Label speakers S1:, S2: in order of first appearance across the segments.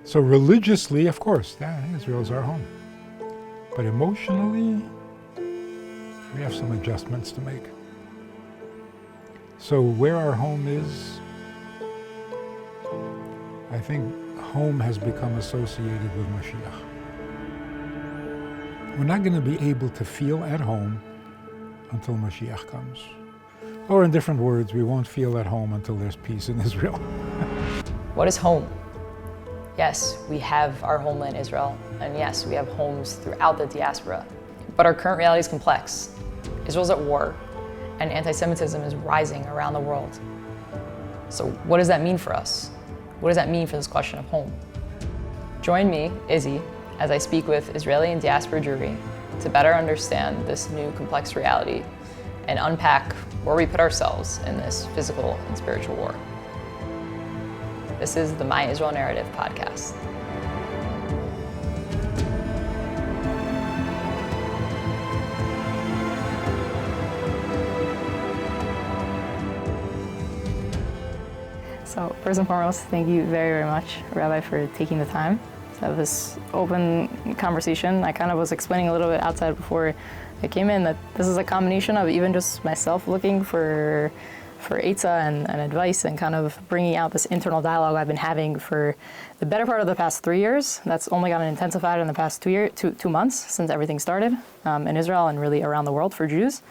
S1: So religiously, of course, Israel's our home. But emotionally, we have some adjustments to make. So where our home is, I think home has become associated with Mashiach. We're not going to be able to feel at home until Mashiach comes. Or in different words, we won't feel at home until there's peace in Israel.
S2: What is home? Yes, we have our homeland Israel, and yes, we have homes throughout the diaspora. But our current reality is complex. Israel's at war, and anti-Semitism is rising around the world. So what does that mean for us? What does that mean for this question of home? Join me, Izzy, as I speak with Israeli and diaspora Jewry to better understand this new complex reality and unpack where we put ourselves in this physical and spiritual war. This is the My Israel Narrative podcast.
S3: So first and foremost, thank you very, very much, Rabbi, for taking the time to have this open conversation. I kind of was explaining a little bit outside before I came in that this is a combination of even just myself looking for eitzah and advice and kind of bringing out this internal dialogue I've been having for the better part of the past 3 years. That's only gotten intensified in the past 2 months since everything started in Israel and really around the world for Jews.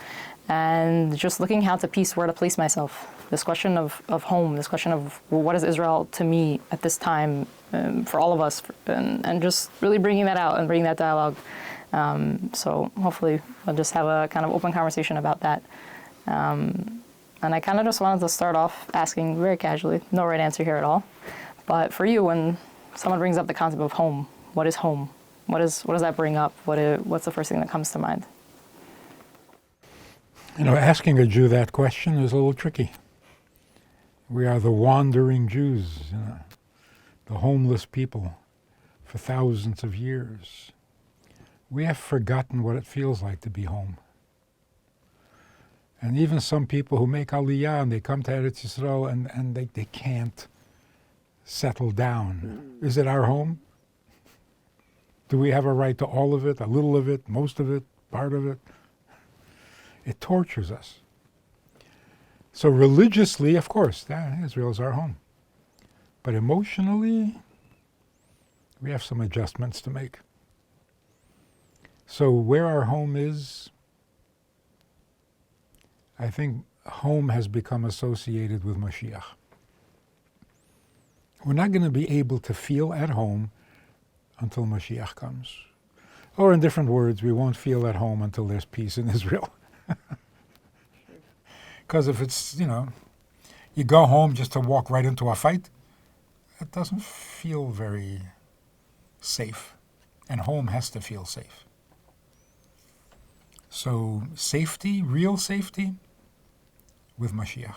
S3: And just looking how to piece where to place myself. This question of home, this question of, well, what is Israel to me at this time for all of us, and just really bringing that out and bringing that dialogue. So hopefully we'll just have a kind of open conversation about that. And I kind of just wanted to start off asking very casually, no right answer here at all, but for you, when someone brings up the concept of home, what is home? What does that bring up? What's the first thing that comes to mind?
S1: You know, asking a Jew that question is a little tricky. We are the wandering Jews, the homeless people for thousands of years. We have forgotten what it feels like to be home. And even some people who make Aliyah and they come to Eretz Yisrael and they can't settle down. Is it our home? Do we have a right to all of it, a little of it, most of it, part of it? It tortures us. So religiously, of course, Israel is our home. But emotionally, we have some adjustments to make. So where our home is, I think home has become associated with Mashiach. We're not going to be able to feel at home until Mashiach comes. Or in different words, we won't feel at home until there's peace in Israel. Because if it's, you go home just to walk right into a fight, it doesn't feel very safe. And home has to feel safe. So safety, real safety, with Mashiach.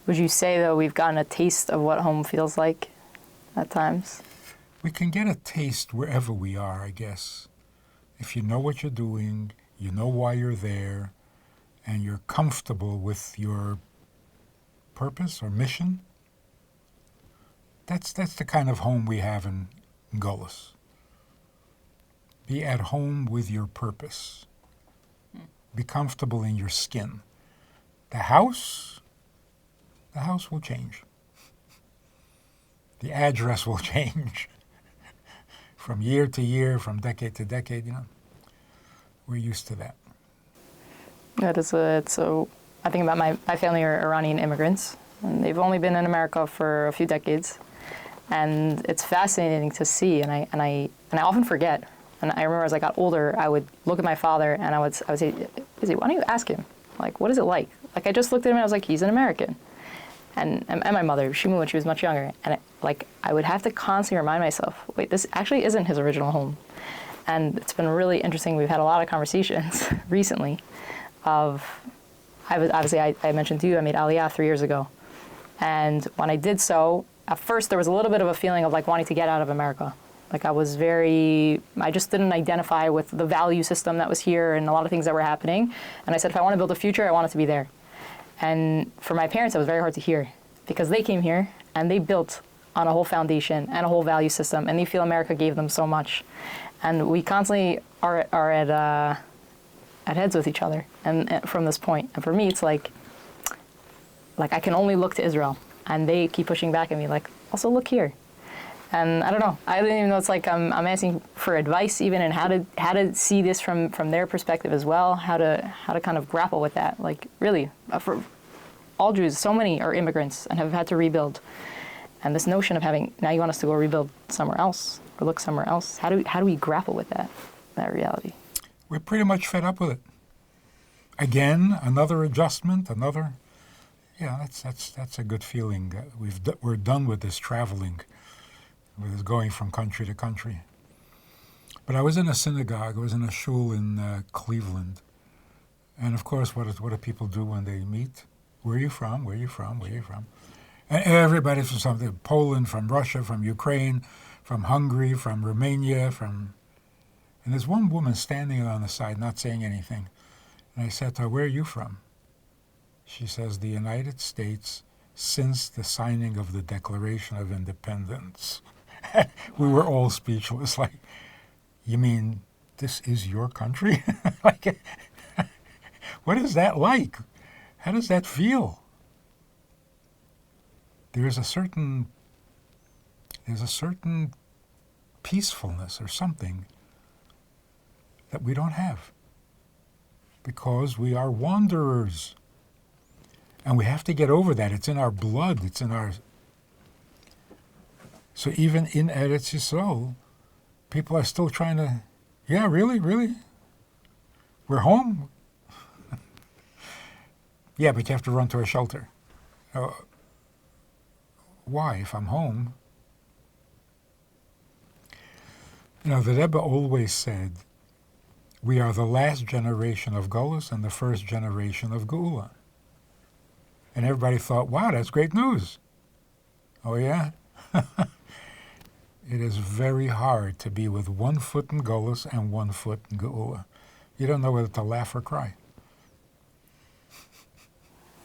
S3: Would you say, though, we've gotten a taste of what home feels like at times?
S1: We can get a taste wherever we are, I guess. If you know what you're doing, you know why you're there, and you're comfortable with your purpose or mission, that's the kind of home we have in Golos. Be at home with your purpose. Be comfortable in your skin. The house will change. The address will change. From year to year, from decade to decade, We're used to that.
S3: So I think about my family are Iranian immigrants, and they've only been in America for a few decades. And it's fascinating to see, and I often forget. And I remember as I got older, I would look at my father and I would say, Izzy, why don't you ask him? Like, what is it like? Like, I just looked at him and I was like, he's an American. And my mother, she moved when she was much younger. And I would have to constantly remind myself, wait, this actually isn't his original home. And it's been really interesting. We've had a lot of conversations recently I mentioned to you, I made Aliyah 3 years ago. And when I did so, at first there was a little bit of a feeling of like wanting to get out of America. Like I just didn't identify with the value system that was here and a lot of things that were happening. And I said, if I want to build a future, I want it to be there. And for my parents, it was very hard to hear because they came here and they built on a whole foundation and a whole value system, and they feel America gave them so much. And we constantly are at heads with each other, and from this point. And for me, it's like I can only look to Israel, and they keep pushing back at me, like, also look here. And I don't know. I don't even know. It's like I'm asking for advice, even in how to see this from their perspective as well. How to kind of grapple with that. Like really, for all Jews, so many are immigrants and have had to rebuild. And this notion of having now you want us to go rebuild somewhere else or look somewhere else. How do we grapple with that reality?
S1: We're pretty much fed up with it. Again, another adjustment, another. Yeah, that's a good feeling. We're done with this traveling. With this going from country to country. But I was in a synagogue, I was in a shul in Cleveland. And of course, what do people do when they meet? Where are you from? Where are you from? Where are you from? And everybody's from something, Poland, from Russia, from Ukraine, from Hungary, from Romania, and there's one woman standing on the side, not saying anything. And I said to her, where are you from? She says, the United States since the signing of the Declaration of Independence. We were all speechless, like, you mean this is your country? Like, what is that like? How does that feel? There's a certain peacefulness or something that we don't have because we are wanderers. And we have to get over that. It's in our blood. It's in our... So even in Eretz Yisrael, people are still trying to, yeah, really? We're home? Yeah, but you have to run to a shelter. Why, if I'm home? You know, the Rebbe always said, we are the last generation of Golus and the first generation of Geula. And everybody thought, wow, that's great news. Oh, yeah? It is very hard to be with 1 foot in Golus and 1 foot in Geula. You don't know whether to laugh or cry.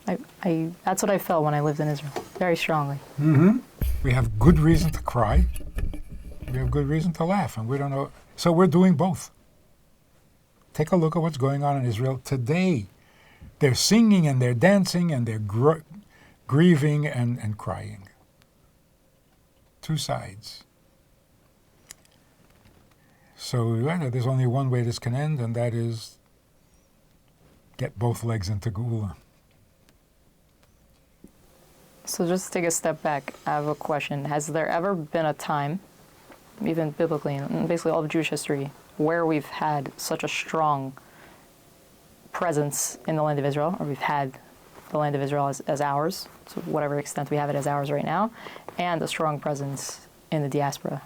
S3: That's what I felt when I lived in Israel, very strongly.
S1: Mm-hmm. We have good reason to cry. We have good reason to laugh, and we don't know. So we're doing both. Take a look at what's going on in Israel today. They're singing and they're dancing and they're grieving and crying. Two sides. So there's only one way this can end, and that is get both legs into Geula.
S3: So just to take a step back, I have a question. Has there ever been a time, even biblically, and basically all of Jewish history, where we've had such a strong presence in the land of Israel, or we've had the land of Israel as ours, to whatever extent we have it as ours right now, and a strong presence in the diaspora?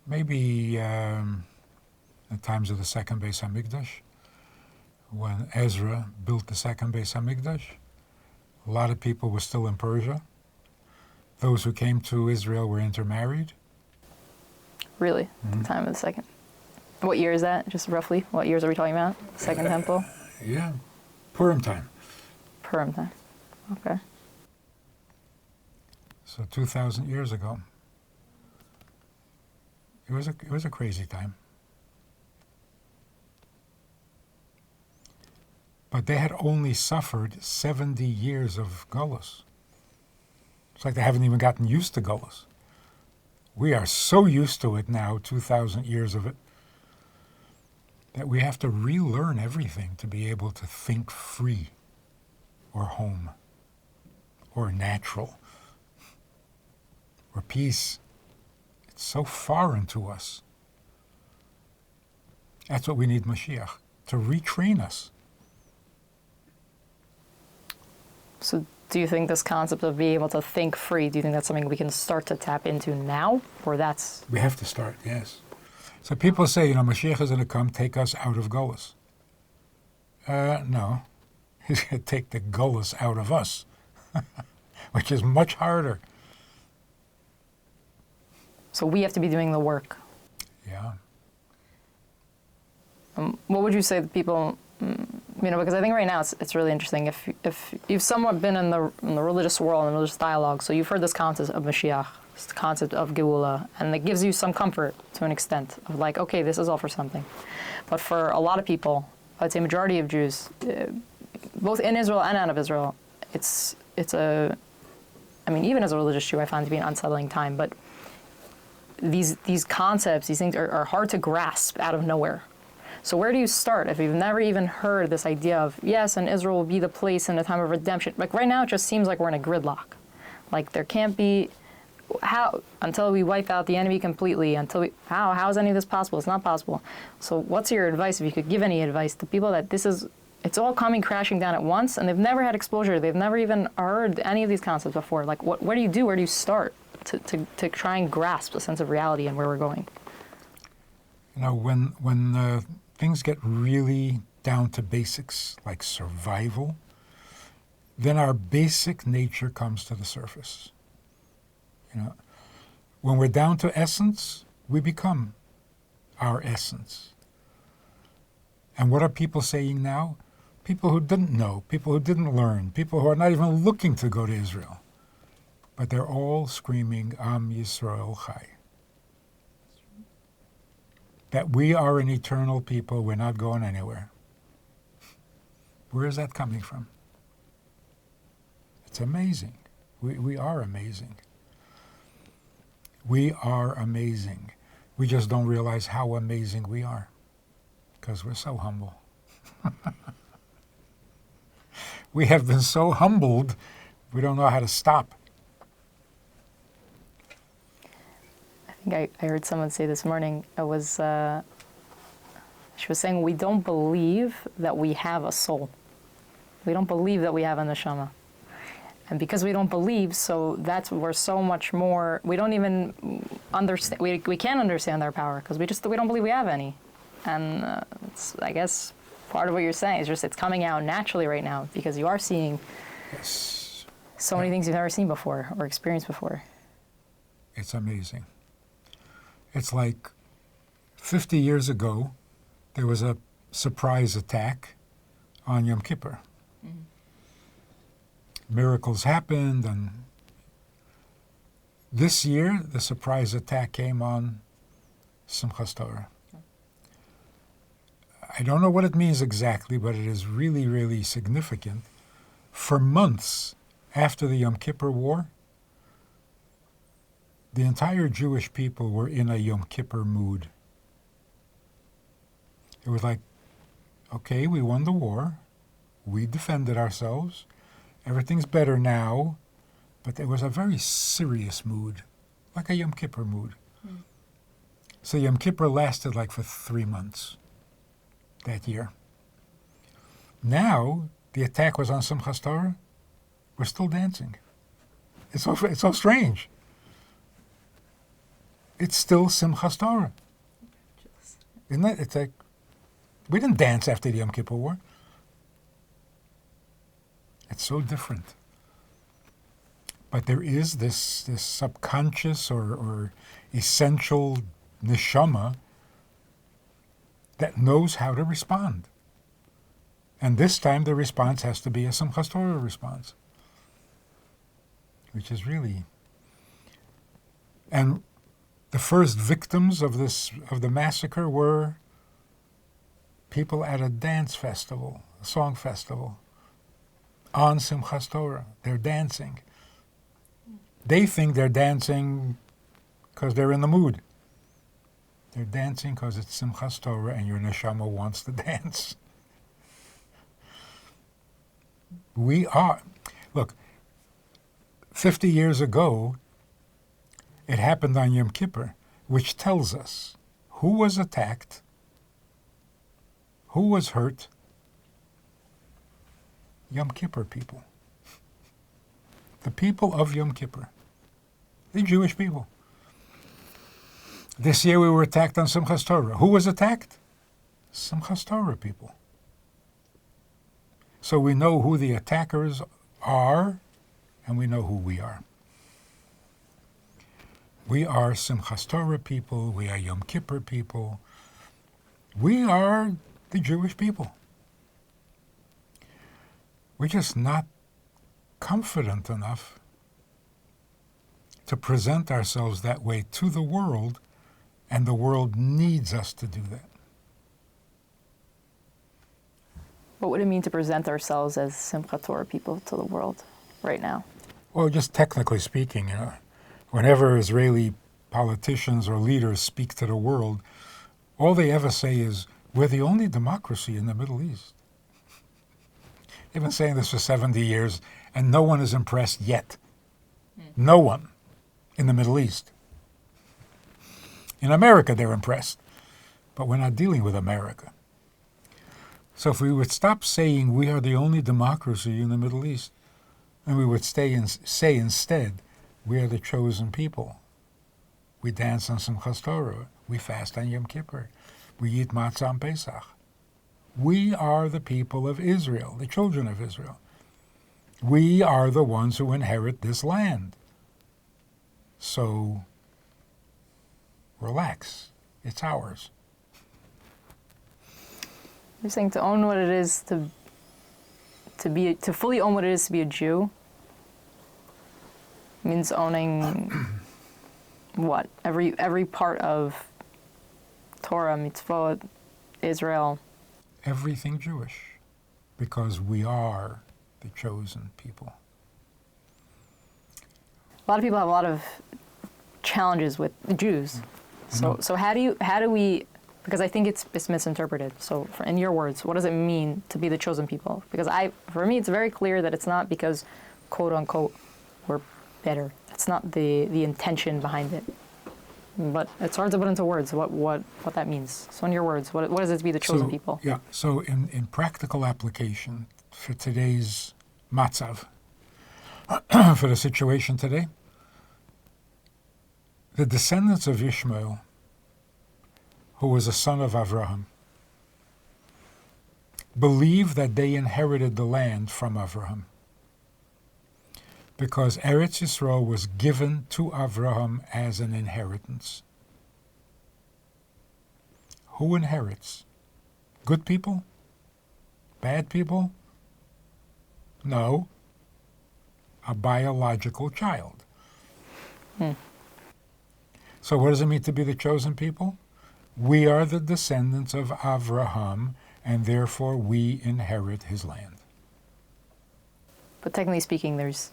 S1: Maybe at times of the second Beis Hamikdash, when Ezra built the second Beis Hamikdash, a lot of people were still in Persia. Those who came to Israel were intermarried.
S3: Really? The time of the second? What year is that, just roughly? What years are we talking about? Second Temple?
S1: Yeah, Purim time.
S3: Purim time. Okay.
S1: So 2,000 years ago. It was a crazy time. But they had only suffered 70 years of Golus. It's like they haven't even gotten used to Golus. We are so used to it now, 2,000 years of it, that we have to relearn everything to be able to think free, or home, or natural, or peace. It's so foreign to us. That's what we need Mashiach, to retrain us.
S3: So do you think this concept of being able to think free, do you think that's something we can start to tap into now, or that's...
S1: We have to start, yes. So people say, Mashiach is going to come take us out of Golus. No. He's going to take the Golus out of us, which is much harder.
S3: So we have to be doing the work.
S1: Yeah.
S3: What would you say that people, maybe because I think right now it's really interesting. If you've somewhat been in the religious world and religious dialogue, so you've heard this concept of Mashiach, this concept of Geula, and it gives you some comfort to an extent of like, okay, this is all for something. But for a lot of people, I'd say majority of Jews, both in Israel and out of Israel, it's even as a religious Jew, I find it to be an unsettling time. But these concepts, these things are hard to grasp out of nowhere. So where do you start if you've never even heard this idea of, yes, and Israel will be the place in a time of redemption? Like right now, it just seems like we're in a gridlock. Like there can't be, how, until we wipe out the enemy completely, how is any of this possible? It's not possible. So what's your advice, if you could give any advice to people that it's all coming crashing down at once and they've never had exposure, they've never even heard any of these concepts before. Like what do you do, where do you start to try and grasp a sense of reality and where we're going?
S1: When things get really down to basics, like survival, then our basic nature comes to the surface. When we're down to essence, we become our essence. And what are people saying now? People who didn't know, people who didn't learn, people who are not even looking to go to Israel. But they're all screaming, Am Yisrael Chai. That we are an eternal people, we're not going anywhere. Where is that coming from? It's amazing. We are amazing. We are amazing. We just don't realize how amazing we are because we're so humble. We have been so humbled, we don't know how to stop.
S3: I heard someone say this morning, she was saying, we don't believe that we have a soul. We don't believe that we have a neshama. And because we don't believe, so we're so much more, we don't even understand, we can't understand our power because we don't believe we have any. And it's, I guess, part of what you're saying is just it's coming out naturally right now because you are seeing so many things you've never seen before or experienced before.
S1: It's amazing. It's like 50 years ago, there was a surprise attack on Yom Kippur. Mm-hmm. Miracles happened, and this year, the surprise attack came on Simchas Torah. I don't know what it means exactly, but it is really, really significant. For months after the Yom Kippur War, the entire Jewish people were in a Yom Kippur mood. It was like, okay, we won the war, we defended ourselves, everything's better now, but there was a very serious mood, like a Yom Kippur mood. Mm. So Yom Kippur lasted like for 3 months that year. Now, the attack was on Simchas Torah, we're still dancing. It's so strange. It's still Simchas Torah. Isn't it? It's like, we didn't dance after the Yom Kippur War. It's so different. But there is this subconscious or essential neshama that knows how to respond. And this time the response has to be a Simchas Torah response, which is really... And the first victims of the massacre were people at a dance festival, a song festival, on Simchas Torah. They're dancing. They think they're dancing because they're in the mood. They're dancing because it's Simchas Torah and your neshama wants to dance. We are. Look, 50 years ago, it happened on Yom Kippur, which tells us who was attacked, who was hurt. Yom Kippur people. The people of Yom Kippur. The Jewish people. This year we were attacked on Simchas Torah. Who was attacked? Simchas Torah people. So we know who the attackers are, and we know who we are. We are Simchas Torah people, we are Yom Kippur people. We are the Jewish people. We're just not confident enough to present ourselves that way to the world, and the world needs us to do that.
S3: What would it mean to present ourselves as Simchat Torah people to the world right now?
S1: Well, just technically speaking, whenever Israeli politicians or leaders speak to the world, all they ever say is, we're the only democracy in the Middle East. They've been saying this for 70 years, and no one is impressed yet. No one in the Middle East. In America, they're impressed, but we're not dealing with America. So if we would stop saying we are the only democracy in the Middle East, and we would say instead, we are the chosen people. We dance on Simchas Torah. We fast on Yom Kippur. We eat matzah on Pesach. We are the people of Israel, the children of Israel. We are the ones who inherit this land. So, relax. It's ours.
S3: You're saying to own what it is to fully own what it is to be a Jew means owning what? Every part of Torah, Mitzvah, Israel.
S1: Everything Jewish, because we are the chosen people.
S3: A lot of people have a lot of challenges with the Jews. So how do we? Because I think it's misinterpreted. So in your words, what does it mean to be the chosen people? Because for me, it's very clear that it's not because, quote unquote, we're better. It's not the intention behind it. But it's hard to put into words what that means. So in your words, what does it to be the chosen people?
S1: Yeah, so in practical application for today's matzav, for the situation today, the descendants of Ishmael, who was a son of Avraham, believe that they inherited the land from Avraham, because Eretz Yisrael was given to Avraham as an inheritance. Who inherits? Good people? Bad people? No. A biological child. So what does it mean to be the chosen people? We are the descendants of Avraham, and therefore we inherit his land.
S3: But technically speaking, there's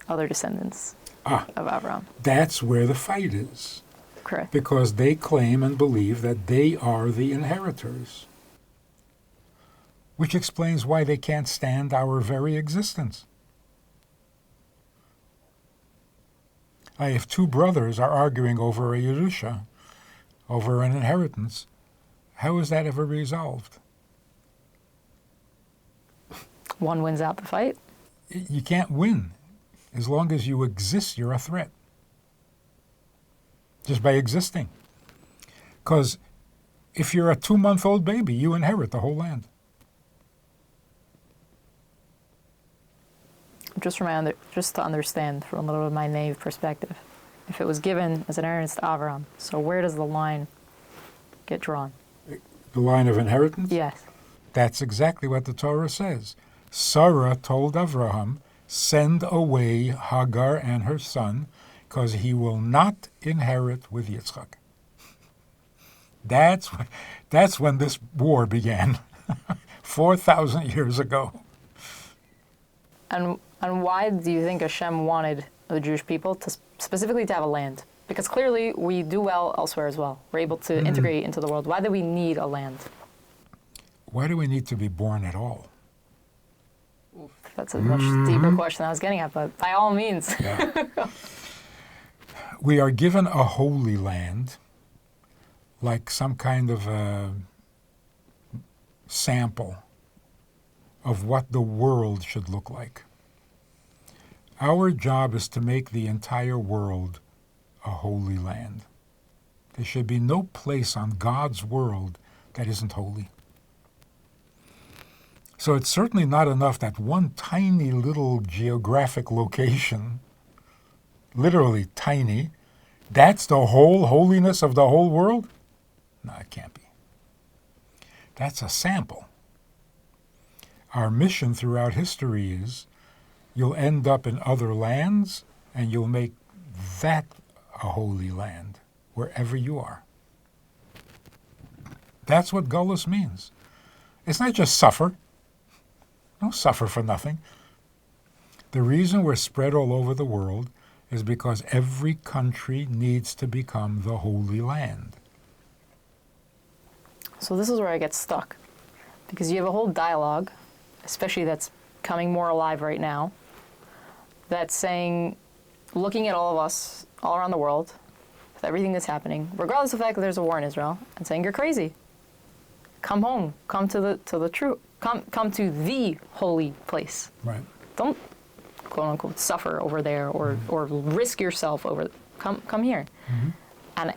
S3: other descendants of Abraham.
S1: That's where the fight is.
S3: Correct.
S1: Because they claim and believe that they are the inheritors. Which explains why they can't stand our very existence. If two brothers are arguing over a Yerusha, over an inheritance, how is that ever resolved?
S3: One wins out the fight?
S1: You can't win. As long as you exist, you're a threat. Just by existing. Because if you're a 2-month-old baby, you inherit the whole land.
S3: Just to understand from a little bit of my naive perspective, if it was given as an inheritance to Avraham, so where does the line get drawn?
S1: The line of inheritance?
S3: Yes.
S1: That's exactly what the Torah says. Sarah told Avraham, send away Hagar and her son, because he will not inherit with Yitzchak. That's when this war began, 4,000 years ago.
S3: And why do you think Hashem wanted the Jewish people to specifically to have a land? Because clearly we do well elsewhere as well. We're able to integrate into the world. Why do we need a land?
S1: Why do we need to be born at all?
S3: That's a much deeper question than I was getting at, but by all means.
S1: Yeah. We are given a holy land, like some kind of a sample of what the world should look like. Our job is to make the entire world a holy land. There should be no place on God's world that isn't holy. So it's certainly not enough that one tiny little geographic location, literally tiny, that's the whole holiness of the whole world? No, it can't be. That's a sample. Our mission throughout history is you'll end up in other lands and you'll make that a holy land wherever you are. That's what Gullus means. It's not just suffer. Don't suffer for nothing. The reason we're spread all over the world is because every country needs to become the Holy Land.
S3: So this is where I get stuck, because you have a whole dialogue, especially that's coming more alive right now, that's saying, looking at all of us all around the world, with everything that's happening, regardless of the fact that there's a war in Israel, and saying, you're crazy. Come home. Come to the true. Come to the holy place.
S1: Right.
S3: Don't, quote unquote, suffer over there or risk yourself over. Come here.
S1: Mm-hmm.
S3: And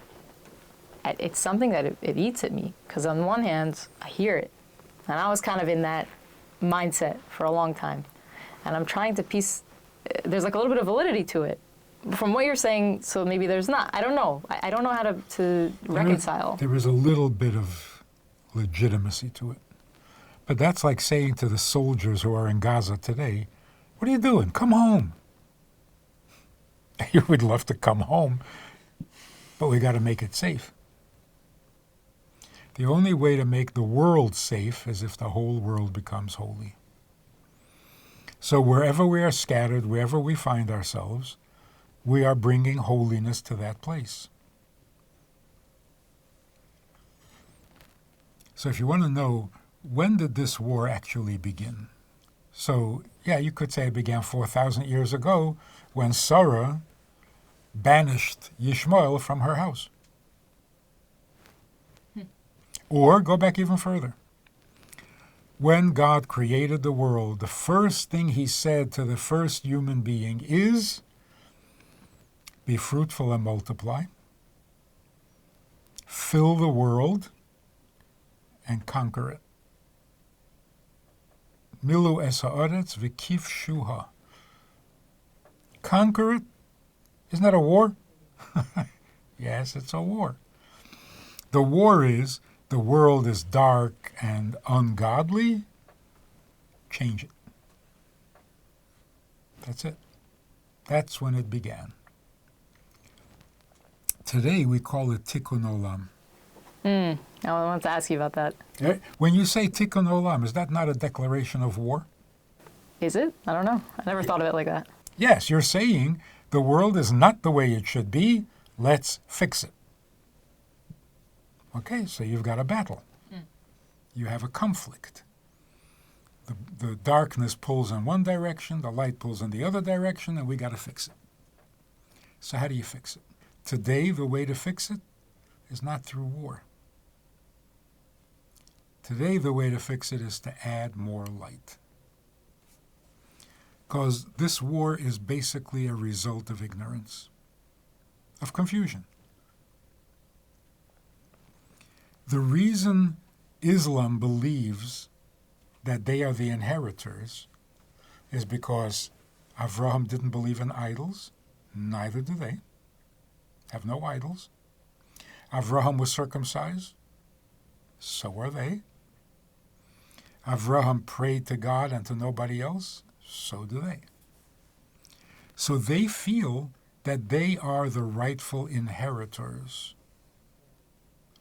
S3: it's something that it eats at me, because on one hand I hear it, and I was kind of in that mindset for a long time, and I'm trying to piece. There's like a little bit of validity to it. From what you're saying, so maybe there's not. I don't know. I don't know how to reconcile.
S1: There is a little bit of legitimacy to it. But that's like saying to the soldiers who are in Gaza today, what are you doing? Come home. You would love to come home, but we got to make it safe. The only way to make the world safe is if the whole world becomes holy. So wherever we are scattered, wherever we find ourselves, we are bringing holiness to that place. So if you want to know, when did this war actually begin? So, yeah, you could say it began 4,000 years ago when Sarah banished Yishmael from her house. Or go back even further. When God created the world, the first thing he said to the first human being is, be fruitful and multiply, fill the world, and conquer it. Milu es haaretz v'kivshuha. Conquer it? Isn't that a war? Yes, it's a war. The war is, the world is dark and ungodly. Change it. That's it. That's when it began. Today we call it Tikkun Olam.
S3: I wanted to ask you about that.
S1: When you say Tikkun Olam, is that not a declaration of war?
S3: Is it? I don't know. I never thought of it like that.
S1: Yes, you're saying the world is not the way it should be. Let's fix it. Okay, so you've got a battle. You have a conflict. The darkness pulls in one direction, the light pulls in the other direction, and we got to fix it. So how do you fix it? Today, the way to fix it is not through war. Today, the way to fix it is to add more light. Because this war is basically a result of ignorance, of confusion. The reason Islam believes that they are the inheritors is because Avraham didn't believe in idols, neither do they. Have no idols. Avraham was circumcised, so are they. Avraham prayed to God and to nobody else, so do they. So they feel that they are the rightful inheritors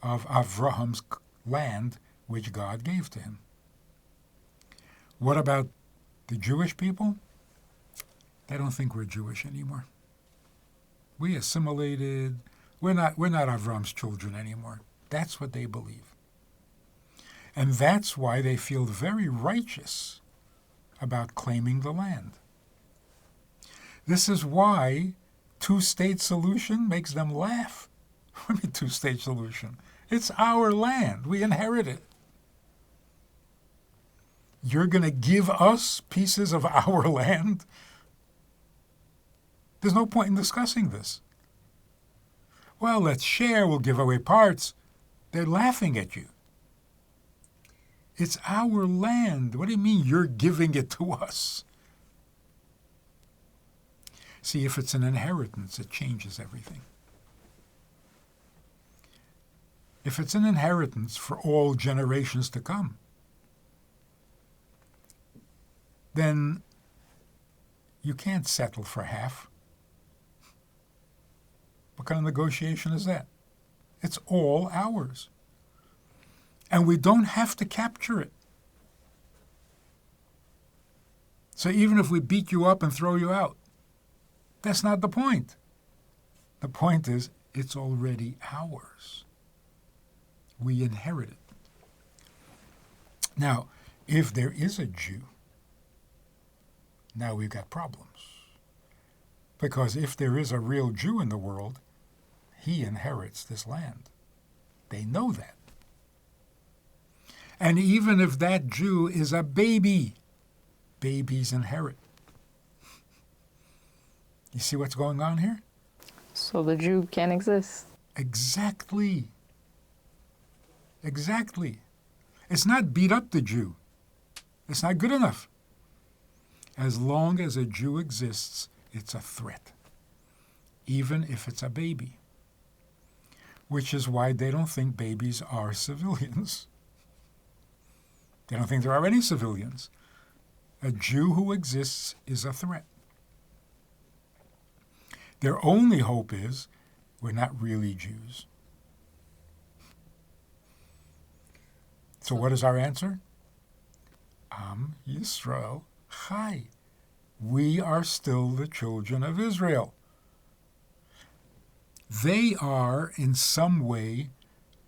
S1: of Avraham's land, which God gave to him. What about the Jewish people? They don't think we're Jewish anymore. We assimilated. We're not Avram's children anymore. That's what they believe. And that's why they feel very righteous about claiming the land. This is why two-state solution makes them laugh. What do you mean two-state solution? It's our land. We inherit it. You're going to give us pieces of our land? There's no point in discussing this. Well, let's share. We'll give away parts. They're laughing at you. It's our land. What do you mean you're giving it to us? See, if it's an inheritance, it changes everything. If it's an inheritance for all generations to come, then you can't settle for half. What kind of negotiation is that? It's all ours. And we don't have to capture it. So even if we beat you up and throw you out, that's not the point. The point is, it's already ours. We inherit it. Now, if there is a Jew, now we've got problems. Because if there is a real Jew in the world, he inherits this land. They know that. And even if that Jew is a baby, babies inherit. You see what's going on here?
S3: So the Jew can't exist.
S1: Exactly. Exactly. It's not beat up the Jew. It's not good enough. As long as a Jew exists, it's a threat, even if it's a baby. Which is why they don't think babies are civilians. They don't think there are any civilians. A Jew who exists is a threat. Their only hope is we're not really Jews. So what is our answer? Am Yisrael Chai. We are still the children of Israel. They are, in some way,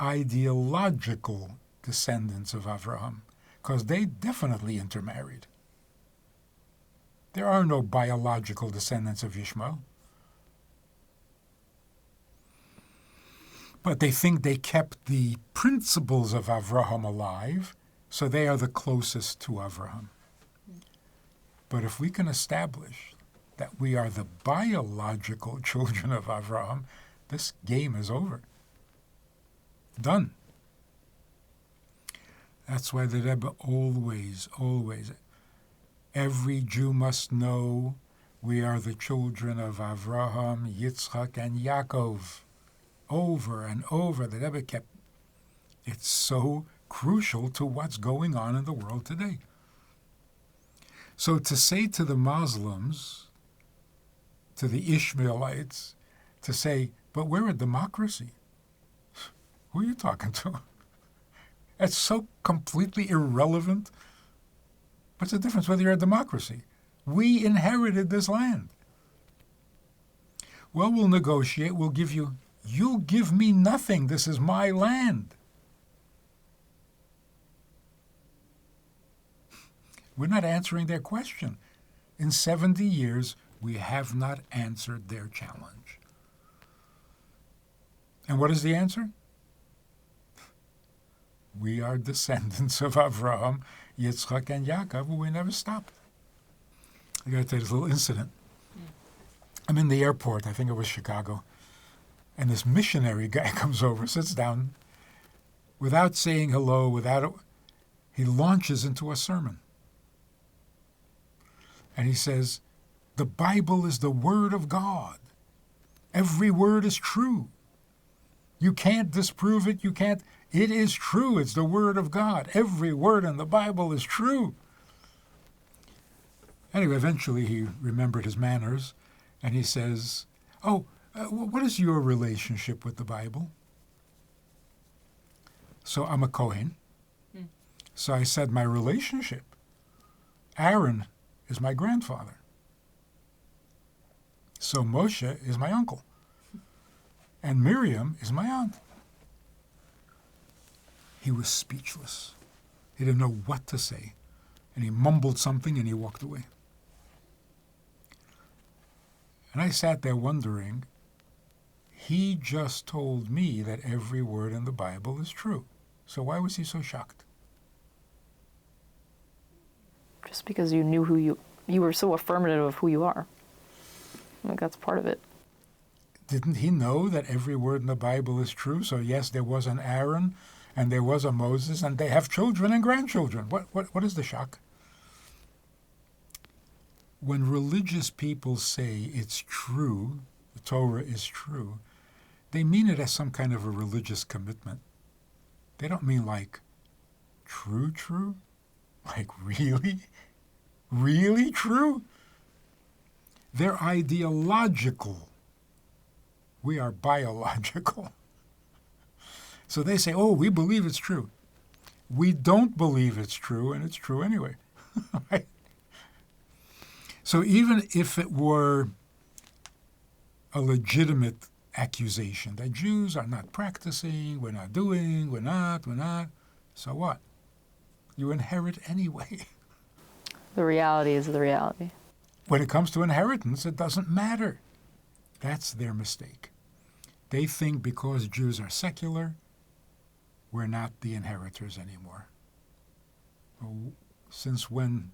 S1: ideological descendants of Avraham, because they definitely intermarried. There are no biological descendants of Ishmael. But they think they kept the principles of Avraham alive, so they are the closest to Avraham. But if we can establish that we are the biological children of Avraham, this game is over. Done. That's why the Rebbe always, every Jew must know we are the children of Avraham, Yitzchak, and Yaakov. Over and over, the Rebbe kept. It's so crucial to what's going on in the world today. So to say to the Muslims, to the Ishmaelites, to say, but we're a democracy. Who are you talking to? That's so completely irrelevant. What's the difference whether you're a democracy? We inherited this land. Well, we'll negotiate. We'll give you, you'll give me nothing. This is my land. We're not answering their question. In 70 years, we have not answered their challenge. And what is the answer? We are descendants of Avraham, Yitzchak, and Yaakov, but we never stopped. I got to tell you this little incident. I'm in the airport, I think it was Chicago, and this missionary guy comes over, sits down, without saying hello, he launches into a sermon. And he says, the Bible is the Word of God. Every word is true. You can't disprove it. You can't. It is true. It's the Word of God. Every word in the Bible is true. Anyway, eventually he remembered his manners, and he says, what is your relationship with the Bible? So I'm a Kohen. So I said, my relationship. Aaron is my grandfather. So Moshe is my uncle. And Miriam is my aunt. He was speechless. He didn't know what to say. And he mumbled something and he walked away. And I sat there wondering, he just told me that every word in the Bible is true. So why was he so shocked?
S3: Just because you knew you were so affirmative of who you are. I think that's part of it.
S1: Didn't he know that every word in the Bible is true? So yes, there was an Aaron and there was a Moses and they have children and grandchildren. What is the shock? When religious people say it's true, the Torah is true, they mean it as some kind of a religious commitment. They don't mean like true? Like really? really true? They're ideological. We are biological. So they say, oh, we believe it's true. We don't believe it's true, and it's true anyway. Right? So even if it were a legitimate accusation that Jews are not practicing, we're not doing, we're not, so what? You inherit anyway.
S3: The reality is the reality.
S1: When it comes to inheritance, it doesn't matter. That's their mistake. They think because Jews are secular, we're not the inheritors anymore. Well, since when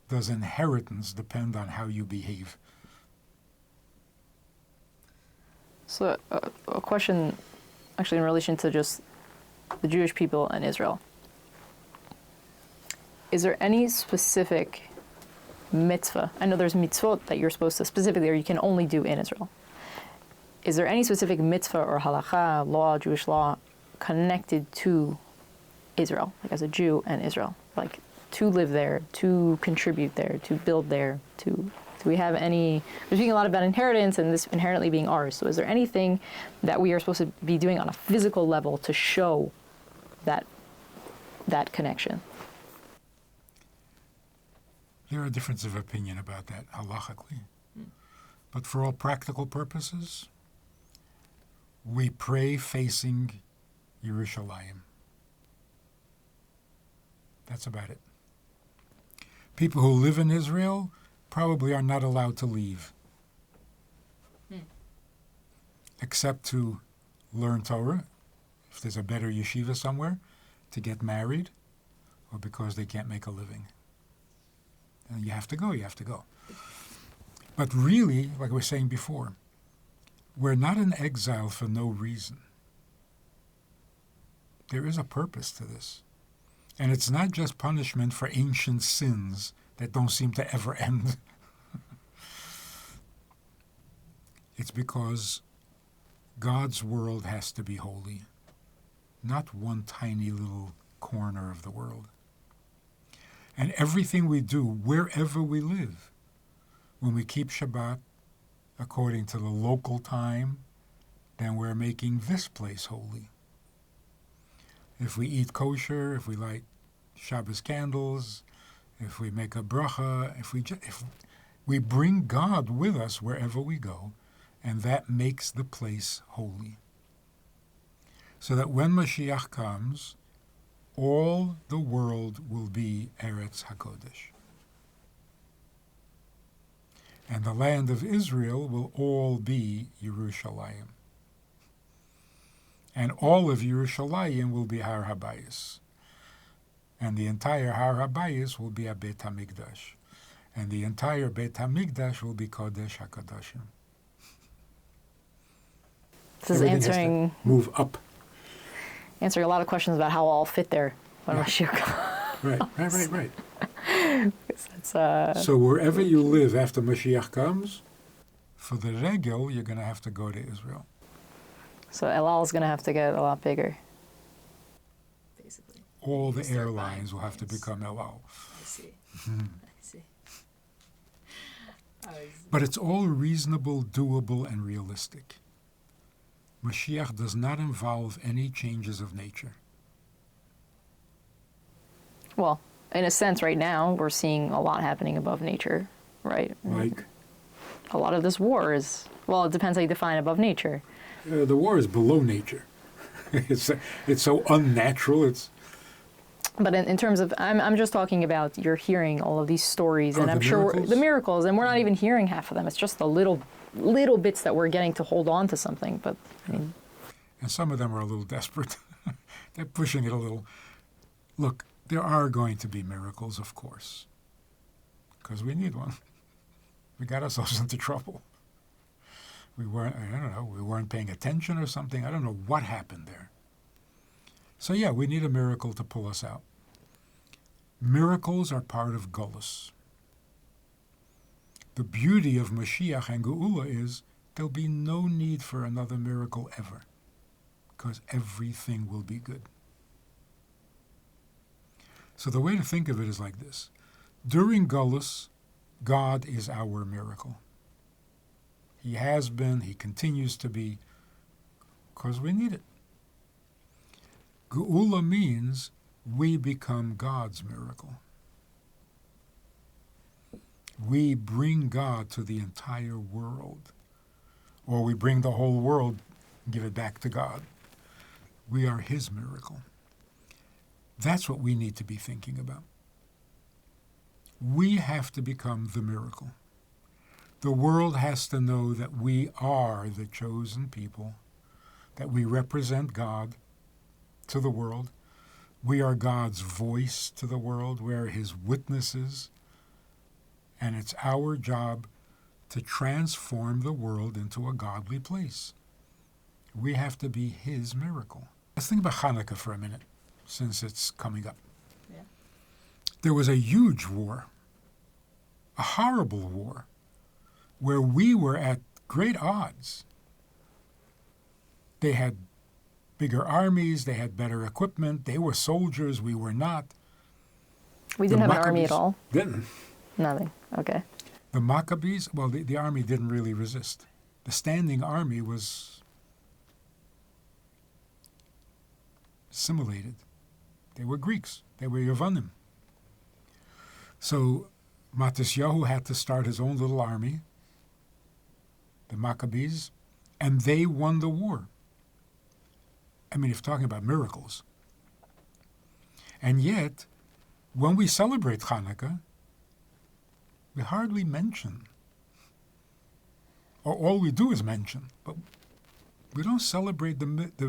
S1: does inheritance depend on how you behave?
S3: So a question actually in relation to just the Jewish people and Israel. Is there any specific mitzvah? I know there's mitzvot that you're supposed to specifically, or you can only do in Israel. Is there any specific mitzvah or halakha, law, Jewish law, connected to Israel, like as a Jew and Israel? Like to live there, to contribute there, to build there, do we have any, we're speaking a lot about inheritance and this inherently being ours, so is there anything that we are supposed to be doing on a physical level to show that connection?
S1: There are differences of opinion about that halachically. But for all practical purposes, we pray facing Yerushalayim. That's about it. People who live in Israel probably are not allowed to leave, except to learn Torah, if there's a better yeshiva somewhere, to get married, or because they can't make a living. And you have to go. But really, like I was saying before, we're not in exile for no reason. There is a purpose to this. And it's not just punishment for ancient sins that don't seem to ever end. It's because God's world has to be holy, not one tiny little corner of the world. And everything we do, wherever we live, when we keep Shabbat according to the local time, then we're making this place holy. If we eat kosher, if we light Shabbos candles, if we make a bracha, if we bring God with us wherever we go, and that makes the place holy. So that when Mashiach comes, all the world will be Eretz HaKodesh. And the land of Israel will all be Yerushalayim. And all of Yerushalayim will be Har HaBayis. And the entire Har HaBayis will be a Beit HaMikdash. And the entire Beit HaMikdash will be Kodesh HaKadoshim.
S3: This is answering a lot of questions about how I'll fit there when Mashiach comes.
S1: Right. So wherever you live after Mashiach comes, for the regel, you're going to have to go to Israel.
S3: So El Al is going to have to get a lot bigger.
S2: Basically.
S1: All the airlines will have to become El Al.
S2: I see.
S1: But it's all reasonable, doable, and realistic. Mashiach does not involve any changes of nature.
S3: Well, in a sense, right now, we're seeing a lot happening above nature, right?
S1: Like?
S3: A lot of this war is, well, it depends how you define above nature.
S1: The war is below nature. It's so unnatural.
S3: But in terms of, I'm just talking about you're hearing all of these stories, and I'm sure the miracles, and we're not even hearing half of them. It's just the little bits that we're getting to hold on to something. But I mean,
S1: and some of them are a little desperate. They're pushing it a little. Look, there are going to be miracles, of course, because we need one. We got ourselves into trouble. We weren't paying attention or something. I don't know what happened there. So yeah, we need a miracle to pull us out. Miracles are part of Golus. The beauty of Mashiach and Geula is there'll be no need for another miracle ever, because everything will be good. So the way to think of it is like this. During Gullus, God is our miracle. He has been, he continues to be, because we need it. Geula means we become God's miracle. We bring God to the entire world, or we bring the whole world and give it back to God. We are his miracle. That's what we need to be thinking about. We have to become the miracle. The world has to know that we are the chosen people, that we represent God to the world. We are God's voice to the world. We are his witnesses. And it's our job to transform the world into a godly place. We have to be his miracle. Let's think about Hanukkah for a minute, since it's coming up.
S3: Yeah.
S1: There was a huge war, a horrible war, where we were at great odds. They had bigger armies, they had better equipment, they were soldiers, we were not.
S3: We didn't have an army
S1: Maccabees
S3: at all?
S1: Didn't.
S3: Nothing. Okay.
S1: The Maccabees, well, the army didn't really resist. The standing army was assimilated. They were Greeks. They were Yevonim. So Matisyahu had to start his own little army, the Maccabees, and they won the war. I mean, if you're talking about miracles. And yet, when we celebrate Hanukkah, we hardly mention, or all we do is mention, but we don't celebrate the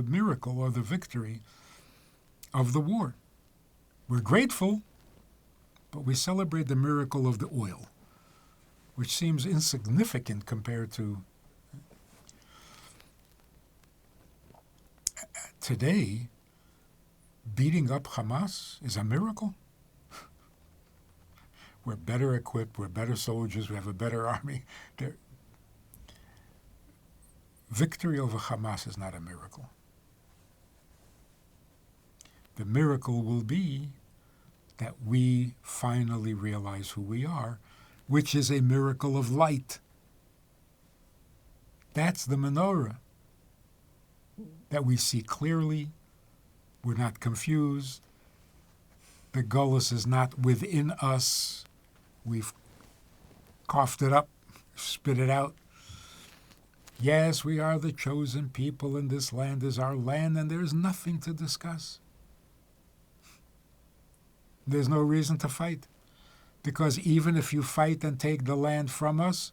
S1: miracle or the victory of the war. We're grateful, but we celebrate the miracle of the oil, which seems insignificant compared to today. Beating up Hamas is a miracle. We're better equipped, we're better soldiers, we have a better army. Victory over Hamas is not a miracle. The miracle will be that we finally realize who we are, which is a miracle of light. That's the menorah. That we see clearly, we're not confused. The gullus is not within us. We've coughed it up, spit it out. Yes, we are the chosen people, and this land is our land, and there's nothing to discuss. There's no reason to fight, because even if you fight and take the land from us,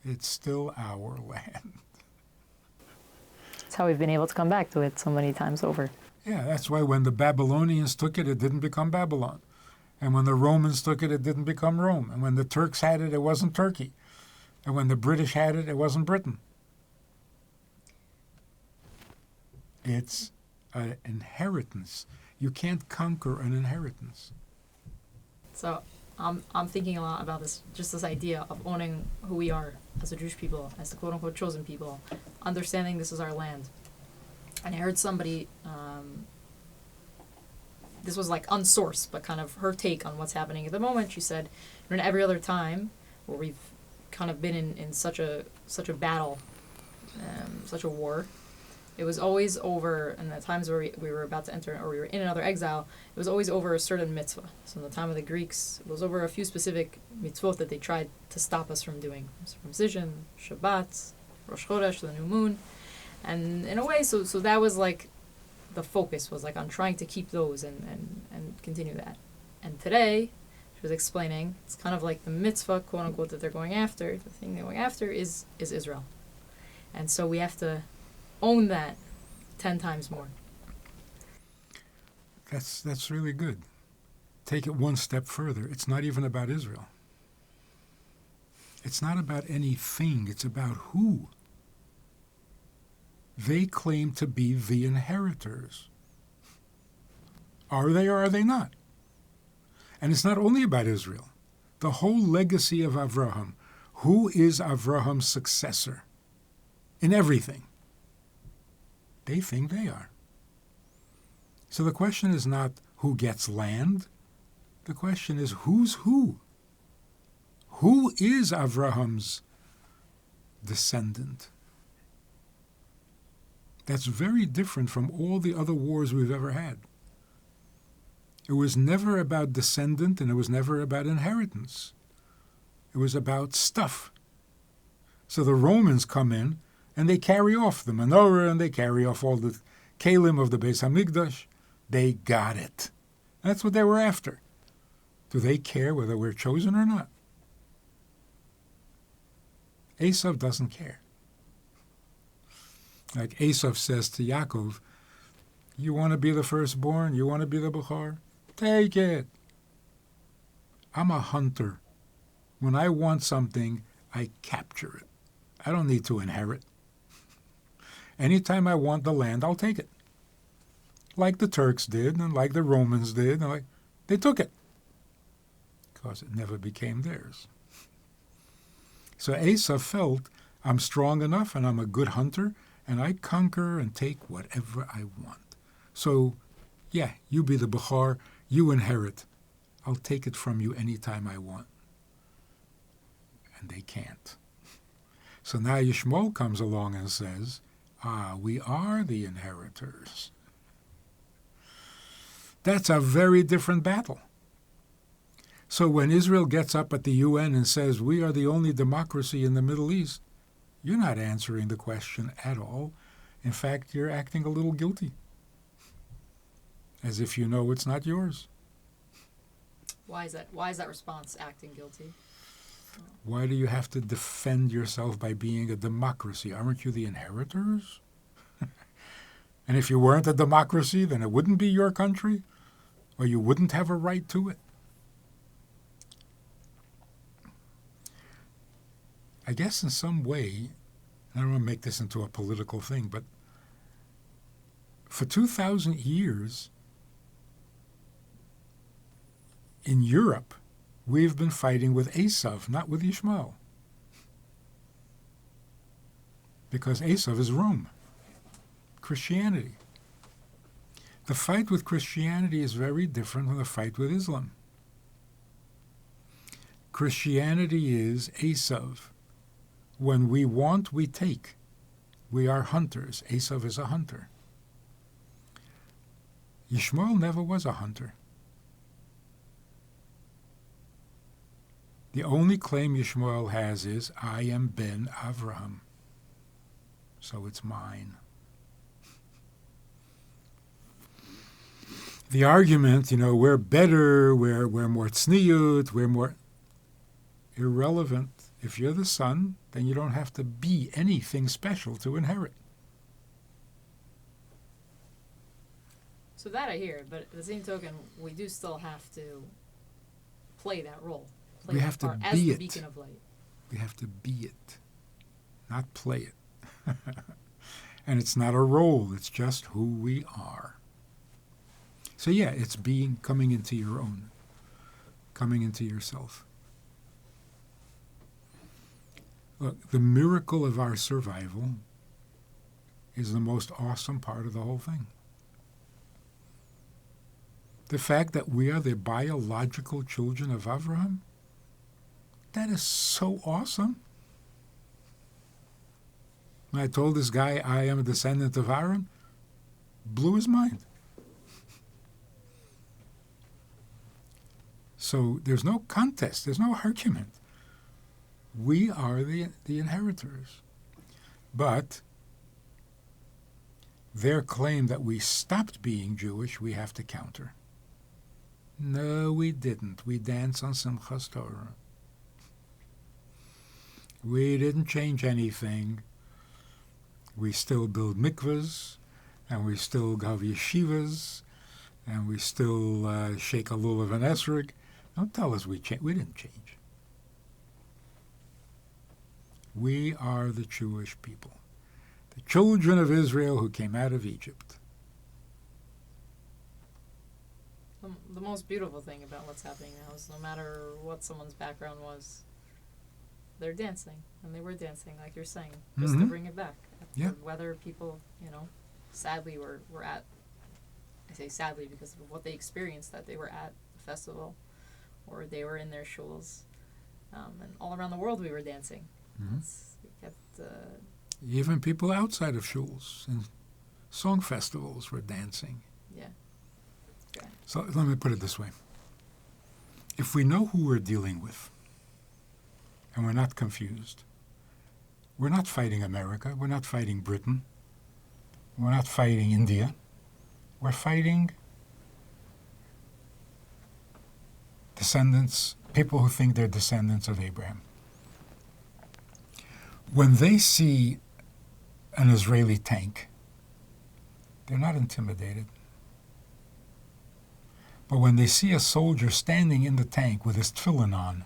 S1: it's still our land.
S3: That's how we've been able to come back to it so many times over.
S1: Yeah, that's why when the Babylonians took it, it didn't become Babylon. And when the Romans took it, it didn't become Rome. And when the Turks had it, it wasn't Turkey. And when the British had it, it wasn't Britain. It's an inheritance. You can't conquer an inheritance.
S3: So I'm thinking a lot about this, just this idea of owning who we are as a Jewish people, as the quote-unquote chosen people, understanding this is our land. And I heard somebody, this was like unsourced, but kind of her take on what's happening at the moment. She said, in every other time where we've kind of been in such a battle, such a war, it was always over, and the times where we were about to enter, or we were in another exile, it was always over a certain mitzvah. So in the time of the Greeks, it was over a few specific mitzvot that they tried to stop us from doing. Circumcision, Shabbat, Rosh Chodesh, the new moon. And in a way, so that was like, the focus was like on trying to keep those and continue that. And today, she was explaining, it's kind of like the mitzvah, quote unquote, that they're going after, the thing they're going after is Israel. And so we have to own that 10 times more.
S1: That's really good. Take it one step further. It's not even about Israel. It's not about anything. It's about who. They claim to be the inheritors. Are they or are they not? And it's not only about Israel. The whole legacy of Avraham. Who is Avraham's successor? In everything. They think they are. So the question is not who gets land. The question is, who's who? Who is Avraham's descendant? That's very different from all the other wars we've ever had. It was never about descendant, and it was never about inheritance. It was about stuff. So the Romans come in, and they carry off the menorah, and they carry off all the kalim of the Beis Hamikdash. They got it. That's what they were after. Do they care whether we're chosen or not? Esav doesn't care. Like Esav says to Yaakov, you want to be the firstborn? You want to be the Bechor? Take it. I'm a hunter. When I want something, I capture it. I don't need to inherit. Anytime I want the land, I'll take it. Like the Turks did, and like the Romans did. And they took it. Because it never became theirs. So Esav felt, I'm strong enough and I'm a good hunter, and I conquer and take whatever I want. So, yeah, you be the Bechor, you inherit. I'll take it from you anytime I want. And they can't. So now Yishmael comes along and says, we are the inheritors. That's a very different battle. So when Israel gets up at the UN and says, we are the only democracy in the Middle East, you're not answering the question at all. In fact, you're acting a little guilty, as if you know it's not yours.
S4: Why is that? Why is that response acting guilty?
S1: Why do you have to defend yourself by being a democracy? Aren't you the inheritors? And if you weren't a democracy, then it wouldn't be your country, or you wouldn't have a right to it. I guess in some way, I don't want to make this into a political thing, but for 2,000 years in Europe, we've been fighting with Esav, not with Yishmael. Because Esav is Rome, Christianity. The fight with Christianity is very different from the fight with Islam. Christianity is Esav. When we want, we take. We are hunters. Esav is a hunter. Yishmael never was a hunter. The only claim Yishmael has is, I am ben Avraham, so it's mine. The argument, we're better, we're more tzniut, we're more irrelevant. If you're the son, then you don't have to be anything special to inherit.
S4: So that I hear, but at the same token, we do still have to play that role.
S1: We have to
S4: as
S1: be
S4: the
S1: it.
S4: beacon of light.
S1: We have to be it, not play it. And it's not a role, it's just who we are. So yeah, it's coming into your own, coming into yourself. Look, the miracle of our survival is the most awesome part of the whole thing. The fact that we are the biological children of Avraham, that is so awesome. When I told this guy I am a descendant of Aaron, blew his mind. So there's no contest, there's no argument. We are the inheritors. But their claim that we stopped being Jewish, we have to counter. No, we didn't. We dance on Simchas Torah. We didn't change anything. We still build mikvahs, and we still have yeshivas, and we still shake a lulav and esrog. Don't tell us we didn't change. We are the Jewish people, the children of Israel who came out of Egypt.
S4: The most beautiful thing about what's happening now is no matter what someone's background was, they're dancing, and they were dancing, like you're saying, just to bring it back.
S1: Yeah.
S4: Whether people, sadly were at, I say sadly because of what they experienced, that they were at the festival, or they were in their shuls. And all around the world we were dancing. We kept...
S1: Even people outside of shuls and song festivals were dancing.
S4: Yeah. Okay.
S1: So let me put it this way. If we know who we're dealing with, and we're not confused, we're not fighting America, we're not fighting Britain, we're not fighting India, we're fighting descendants, people who think they're descendants of Abraham. When they see an Israeli tank, they're not intimidated. But when they see a soldier standing in the tank with his tefillin on,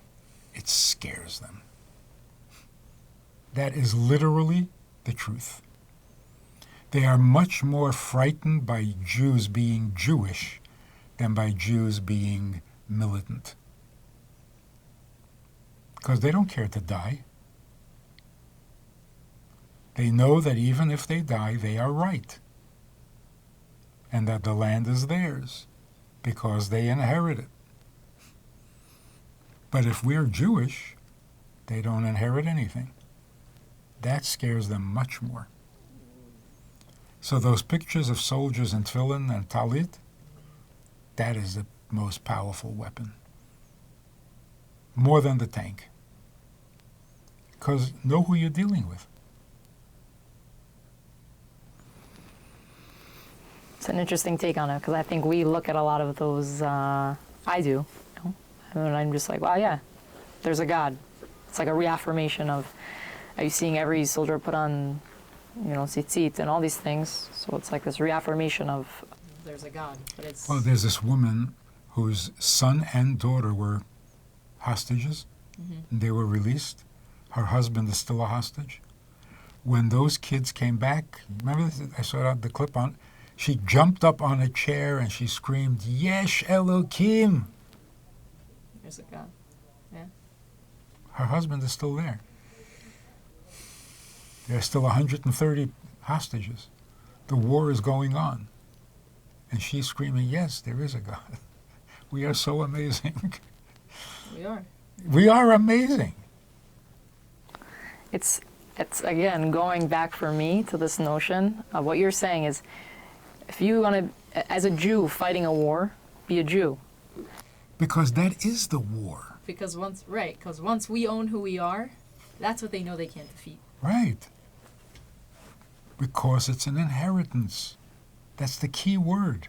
S1: it scares them. That is literally the truth. They are much more frightened by Jews being Jewish than by Jews being militant. Because they don't care to die. They know that even if they die, they are right. And that the land is theirs because they inherit it. But if we're Jewish, they don't inherit anything. That scares them much more. So those pictures of soldiers in tefillin and talit, that is the most powerful weapon. More than the tank. Because know who you're dealing with.
S3: It's an interesting take on it, because I think we look at a lot of those, I do, you know, and I'm just like, wow, yeah, there's a God. It's like a reaffirmation of, are you seeing every soldier put on, you know, tzitzit and all these things? So it's like this reaffirmation of...
S4: There's a God, but it's...
S1: Well, there's this woman whose son and daughter were hostages. And they were released. Her husband is still a hostage. When those kids came back, remember this? I saw the clip on, she jumped up on a chair and she screamed, Yesh Elokim!
S4: There's a God. Yeah.
S1: Her husband is still there. There are still 130 hostages. The war is going on. And she's screaming, yes, there is a God. We are so amazing.
S4: We are.
S1: We are amazing.
S3: It's again, going back for me to this notion of what you're saying is, if you want to, as a Jew fighting a war, be a Jew.
S1: Because that is the war.
S4: Because once we own who we are, that's what they know they can't defeat.
S1: Right. Because it's an inheritance. That's the key word.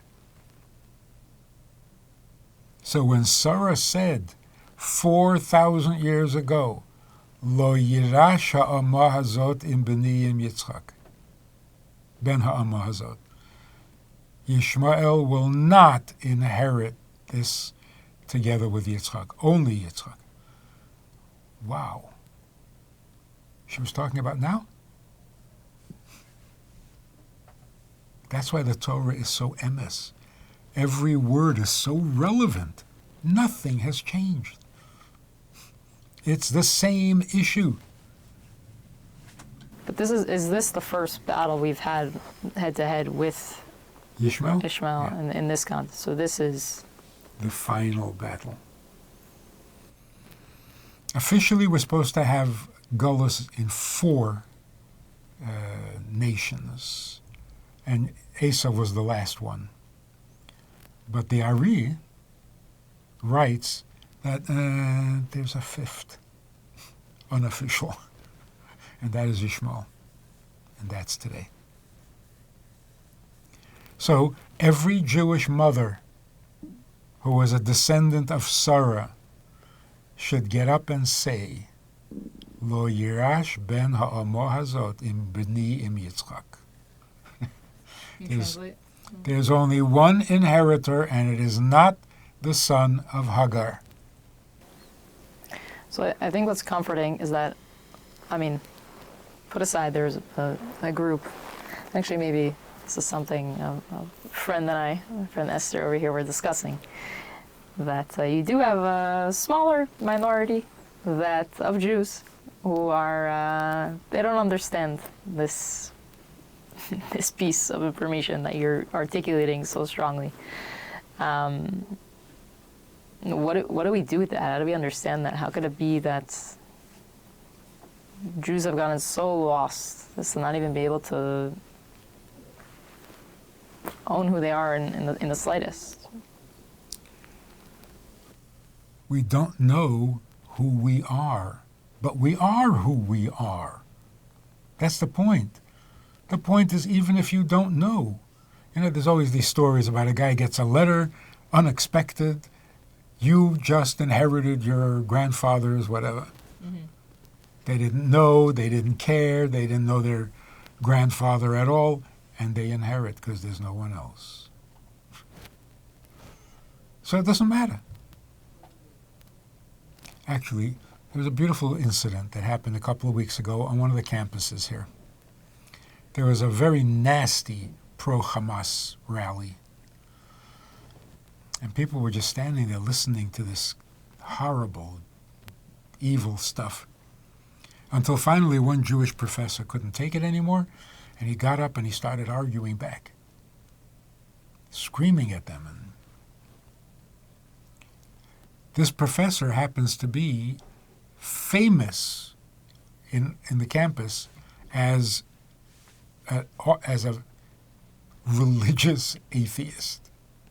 S1: So when Sarah said 4,000 years ago, Lo yirash ha'amah hazot im b'niyim Yitzchak, ben ha'amah hazot, Yishmael will not inherit this together with Yitzchak, only Yitzchak. Wow. She was talking about now? That's why the Torah is so emes. Every word is so relevant. Nothing has changed. It's the same issue.
S3: But this is this the first battle we've had head-to-head with
S1: Ishmael?
S3: Ishmael
S1: Yeah.
S3: in this context? So this is...
S1: The final battle. Officially, we're supposed to have gullus in 4 nations. And Esau was the last one. But the Ari writes that there's a 5th, unofficial, and that is Ishmael, and that's today. So every Jewish mother who was a descendant of Sarah should get up and say, Lo yirash ben ha'amo hazot im b'ni im Yitzchak.
S4: You
S1: There's-
S4: translate?
S1: There's only one inheritor, and it is not the son of Hagar.
S3: So I think what's comforting is that, I mean, put aside there's a group, actually maybe this is something a friend and I, my friend Esther over here, were discussing, that you do have a smaller minority of Jews who are, they don't understand this this piece of information that you're articulating so strongly. what do we do with that? How do we understand that? How could it be that Jews have gotten so lost as to not even be able to own who they are in the slightest?
S1: We don't know who we are, but we are who we are. That's the point. The point is, even if you don't know, there's always these stories about a guy gets a letter, unexpected, you just inherited your grandfather's whatever.
S4: Mm-hmm.
S1: They didn't know, they didn't care, they didn't know their grandfather at all, and they inherit because there's no one else. So it doesn't matter. Actually, there was a beautiful incident that happened a couple of weeks ago on one of the campuses here. There was a very nasty pro-Hamas rally. And people were just standing there listening to this horrible, evil stuff. Until finally one Jewish professor couldn't take it anymore, and he got up and he started arguing back, screaming at them. And this professor happens to be famous in the campus as a religious atheist.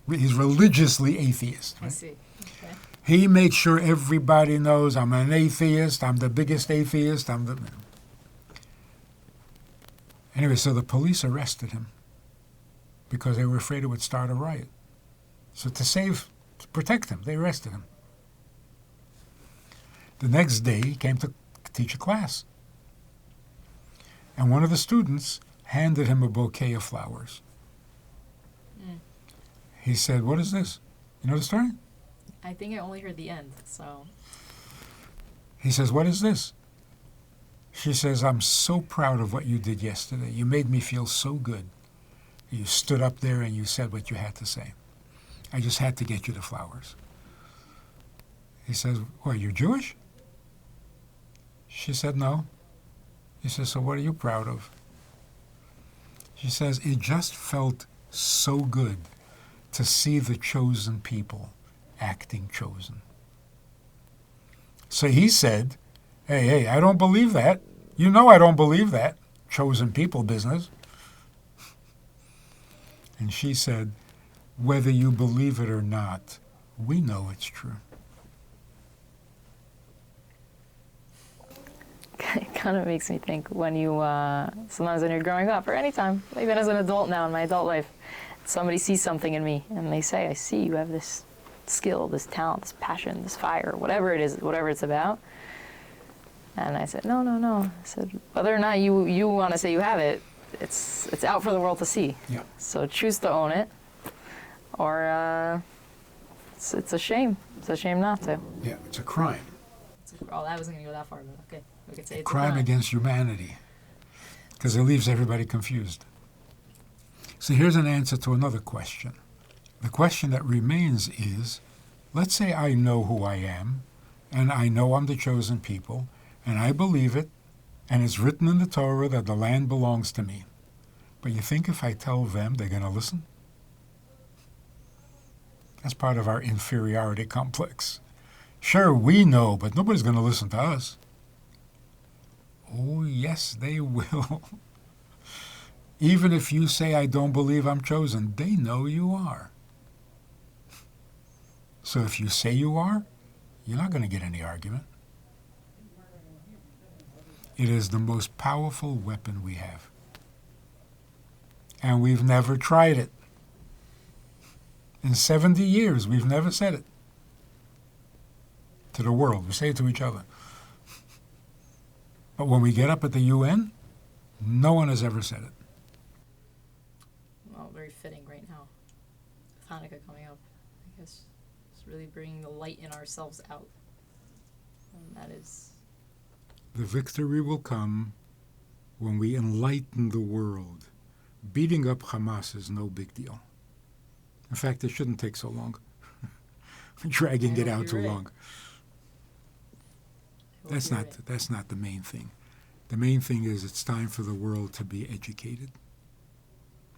S1: He's religiously atheist. Right?
S4: I see. Okay.
S1: He makes sure everybody knows I'm an atheist, I'm the biggest atheist, Anyway, so the police arrested him because they were afraid it would start a riot. So to protect him, they arrested him. The next day, he came to teach a class. And one of the students handed him a bouquet of flowers. He said, "What is this?" You know the story?
S4: I think I only heard the end, so.
S1: He says, "What is this?" She says, "I'm so proud of what you did yesterday. You made me feel so good. You stood up there and you said what you had to say. I just had to get you the flowers." He says, "What, you're Jewish?" She said, "No." He says, "So what are you proud of?" She says, "It just felt so good to see the chosen people acting chosen." So he said, hey, I don't believe that. You know I don't believe that. Chosen people business. And she said, "Whether you believe it or not, we know it's true."
S3: It kind of makes me think when you, sometimes when you're growing up, or anytime, even as an adult now in my adult life, somebody sees something in me and they say, "I see you have this skill, this talent, this passion, this fire," whatever it is, whatever it's about. And I said, no. I said, whether or not you want to say you have it, it's out for the world to see.
S1: Yeah.
S3: So choose to own it, or it's a shame. It's a shame not to.
S1: Yeah, it's a crime.
S4: Oh, I wasn't going to go that far, but okay. We could say it's
S1: Crime
S4: a crime
S1: against humanity, because it leaves everybody confused. So here's an answer to another question. The question that remains is, let's say I know who I am, and I know I'm the chosen people, and I believe it, and it's written in the Torah that the land belongs to me. But you think if I tell them, they're going to listen? That's part of our inferiority complex. Sure, we know, but nobody's going to listen to us. Oh, yes, they will. Even if you say, "I don't believe I'm chosen," they know you are. So if you say you are, you're not going to get any argument. It is the most powerful weapon we have. And we've never tried it. In 70 years, we've never said it to the world. We say it to each other. But when we get up at the UN, no one has ever said it.
S4: Well, very fitting right now. With Hanukkah coming up. I guess it's really bringing the light in ourselves out. And that is...
S1: The victory will come when we enlighten the world. Beating up Hamas is no big deal. In fact, it shouldn't take so long. Dragging it out too long. That's not the main thing. The main thing is it's time for the world to be educated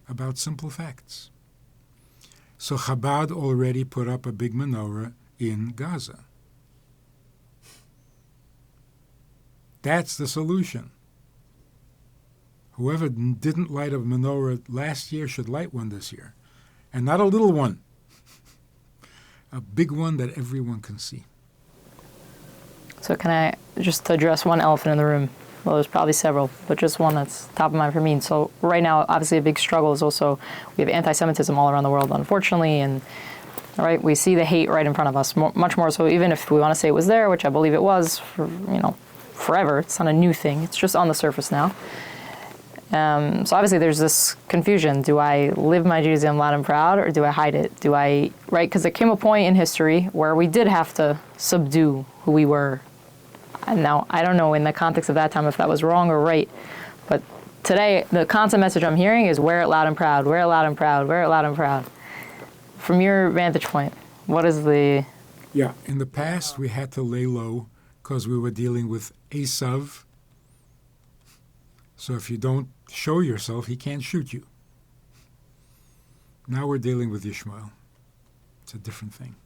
S1: about simple facts. So Chabad already put up a big menorah in Gaza. That's the solution. Whoever didn't light a menorah last year should light one this year. And not a little one. A big one that everyone can see.
S3: So can I just address one elephant in the room? Well, there's probably several, but just one that's top of mind for me. So right now, obviously a big struggle is also we have anti-Semitism all around the world, unfortunately, and right, we see the hate right in front of us, much more so even if we want to say it was there, which I believe it was for, forever. It's not a new thing. It's just on the surface now. So obviously there's this confusion. Do I live my Judaism loud and proud, or do I hide it? Right? Because there came a point in history where we did have to subdue who we were. And now, I don't know in the context of that time if that was wrong or right, but today the constant message I'm hearing is wear it loud and proud, wear it loud and proud, wear it loud and proud. From your vantage point, what is the...
S1: Yeah, in the past we had to lay low because we were dealing with Esav. So if you don't show yourself, he can't shoot you. Now we're dealing with Ishmael. It's a different thing.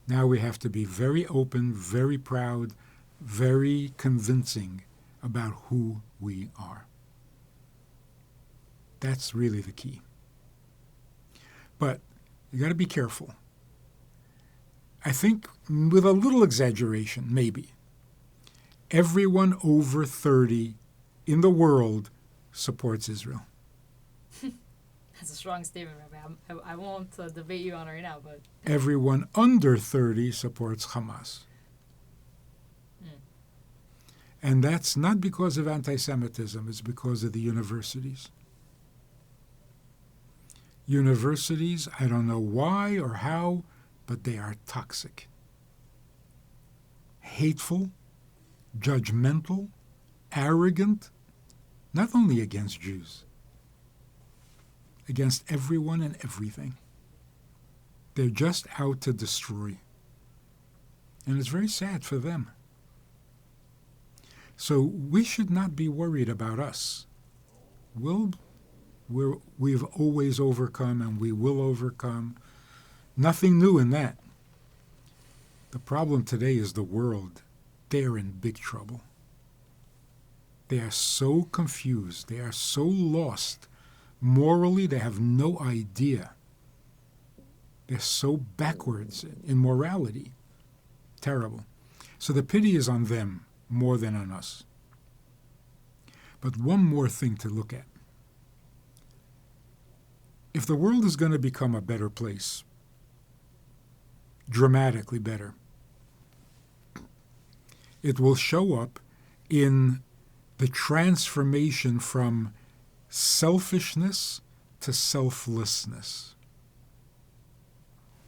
S1: Now we have to be very open, very proud, very convincing about who we are. That's really the key. But you got to be careful. I think with a little exaggeration, maybe, everyone over 30 in the world supports Israel.
S4: That's a strong statement, Rabbi. I won't debate you on it right now, but...
S1: Everyone under 30 supports Hamas. And that's not because of anti-Semitism, it's because of the universities. Universities, I don't know why or how, but they are toxic. Hateful, judgmental, arrogant, not only against Jews, against everyone and everything. They're just out to destroy. And it's very sad for them. So we should not be worried about us. We've always overcome and we will overcome. Nothing new in that. The problem today is the world. They're in big trouble. They are so confused. They are so lost. Morally, they have no idea. They're so backwards in morality. Terrible. So the pity is on them more than on us. But one more thing to look at. If the world is going to become a better place, dramatically better, it will show up in the transformation from selfishness to selflessness.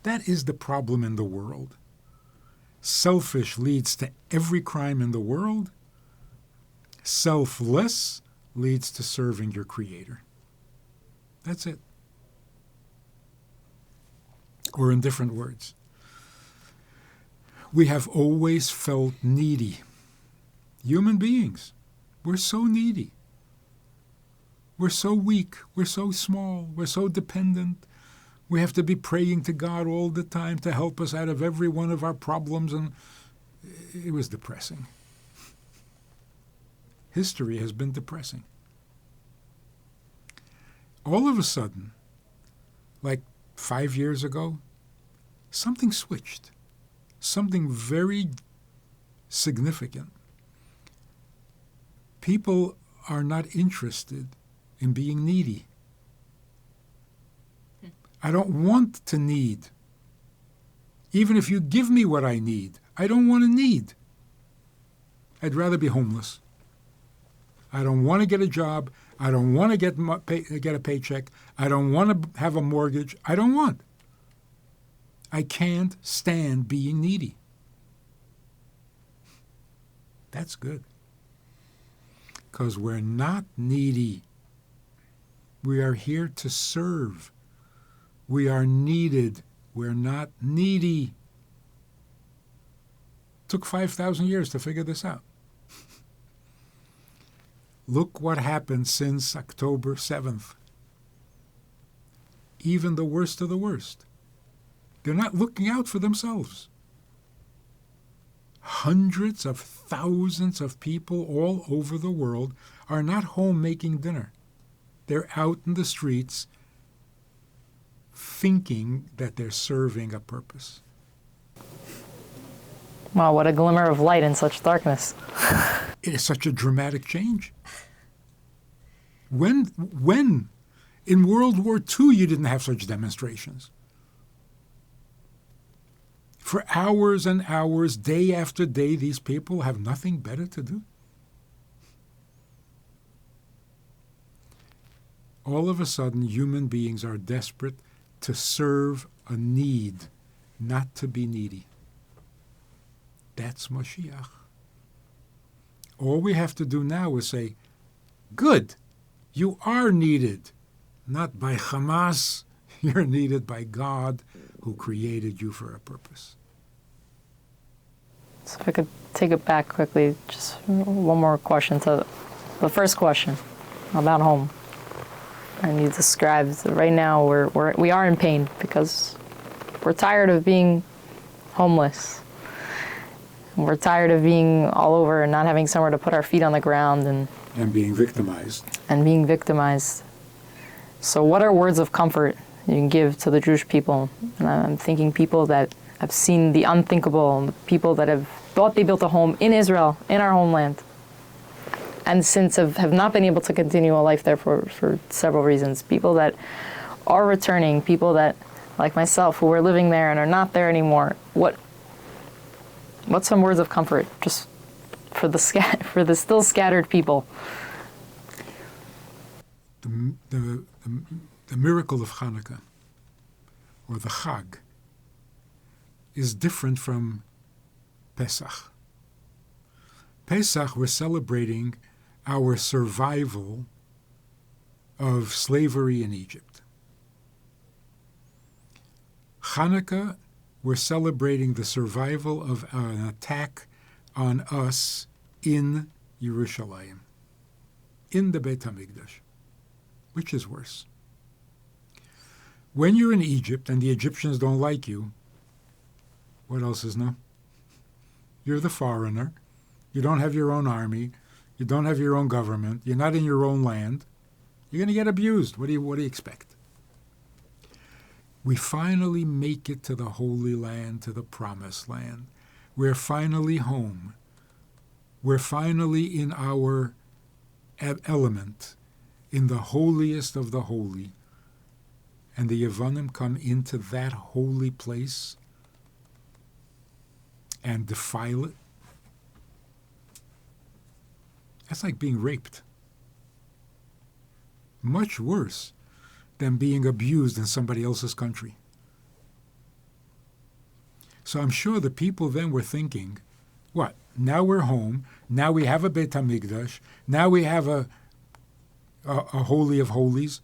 S1: That is the problem in the world. Selfish leads to every crime in the world. Selfless leads to serving your Creator. That's it. Or in different words, we have always felt needy. Human beings, we're so needy. We're so weak. We're so small. We're so dependent. We have to be praying to God all the time to help us out of every one of our problems, and it was depressing. History has been depressing. All of a sudden, like 5 years ago, something switched. Something very significant. People are not interested in being needy. I don't want to need. Even if you give me what I need, I don't want to need. I'd rather be homeless. I don't want to get a job. I don't want to get a paycheck. I don't want to have a mortgage. I don't want. I can't stand being needy. That's good. Because we're not needy. We are here to serve. We are needed. We're not needy. Took 5,000 years to figure this out. Look what happened since October 7th. Even the worst of the worst They're not looking out for themselves. Hundreds of thousands of people all over the world are not home making dinner. They're out in the streets thinking that they're serving a purpose.
S3: Wow, what a glimmer of light in such darkness.
S1: It is such a dramatic change. When in World War II you didn't have such demonstrations? For hours and hours, day after day, these people have nothing better to do. All of a sudden, human beings are desperate to serve a need, not to be needy. That's Mashiach. All we have to do now is say, good, you are needed, not by Hamas, you're needed by God who created you for a purpose.
S3: So if I could take it back quickly, just one more question to the first question about home. And you described that right now we are in pain because we're tired of being homeless. We're tired of being all over and not having somewhere to put our feet on the ground
S1: And being victimized.
S3: So what are words of comfort you can give to the Jewish people? And I'm thinking people that have seen the unthinkable, and the people that have thought they built a home in Israel, in our homeland, and since have not been able to continue a life there for several reasons. People that are returning, people that, like myself, who are living there and are not there anymore. What's some words of comfort just for the still scattered people?
S1: The miracle of Hanukkah, or the Chag, is different from Pesach. Pesach, we're celebrating our survival of slavery in Egypt. Hanukkah, we're celebrating the survival of an attack on us in Yerushalayim, in the Beit HaMikdash. Which is worse? When you're in Egypt and the Egyptians don't like you, what else is new? You're the foreigner. You don't have your own army. You don't have your own government. You're not in your own land. You're going to get abused. What do you expect? We finally make it to the Holy Land, to the Promised Land. We're finally home. We're finally in our element, in the holiest of the holy. And the Yevanim come into that holy place and defile it. That's like being raped. Much worse than being abused in somebody else's country. So I'm sure the people then were thinking, what? Now we're home. Now we have a Beit HaMikdash. Now we have a Holy of Holies.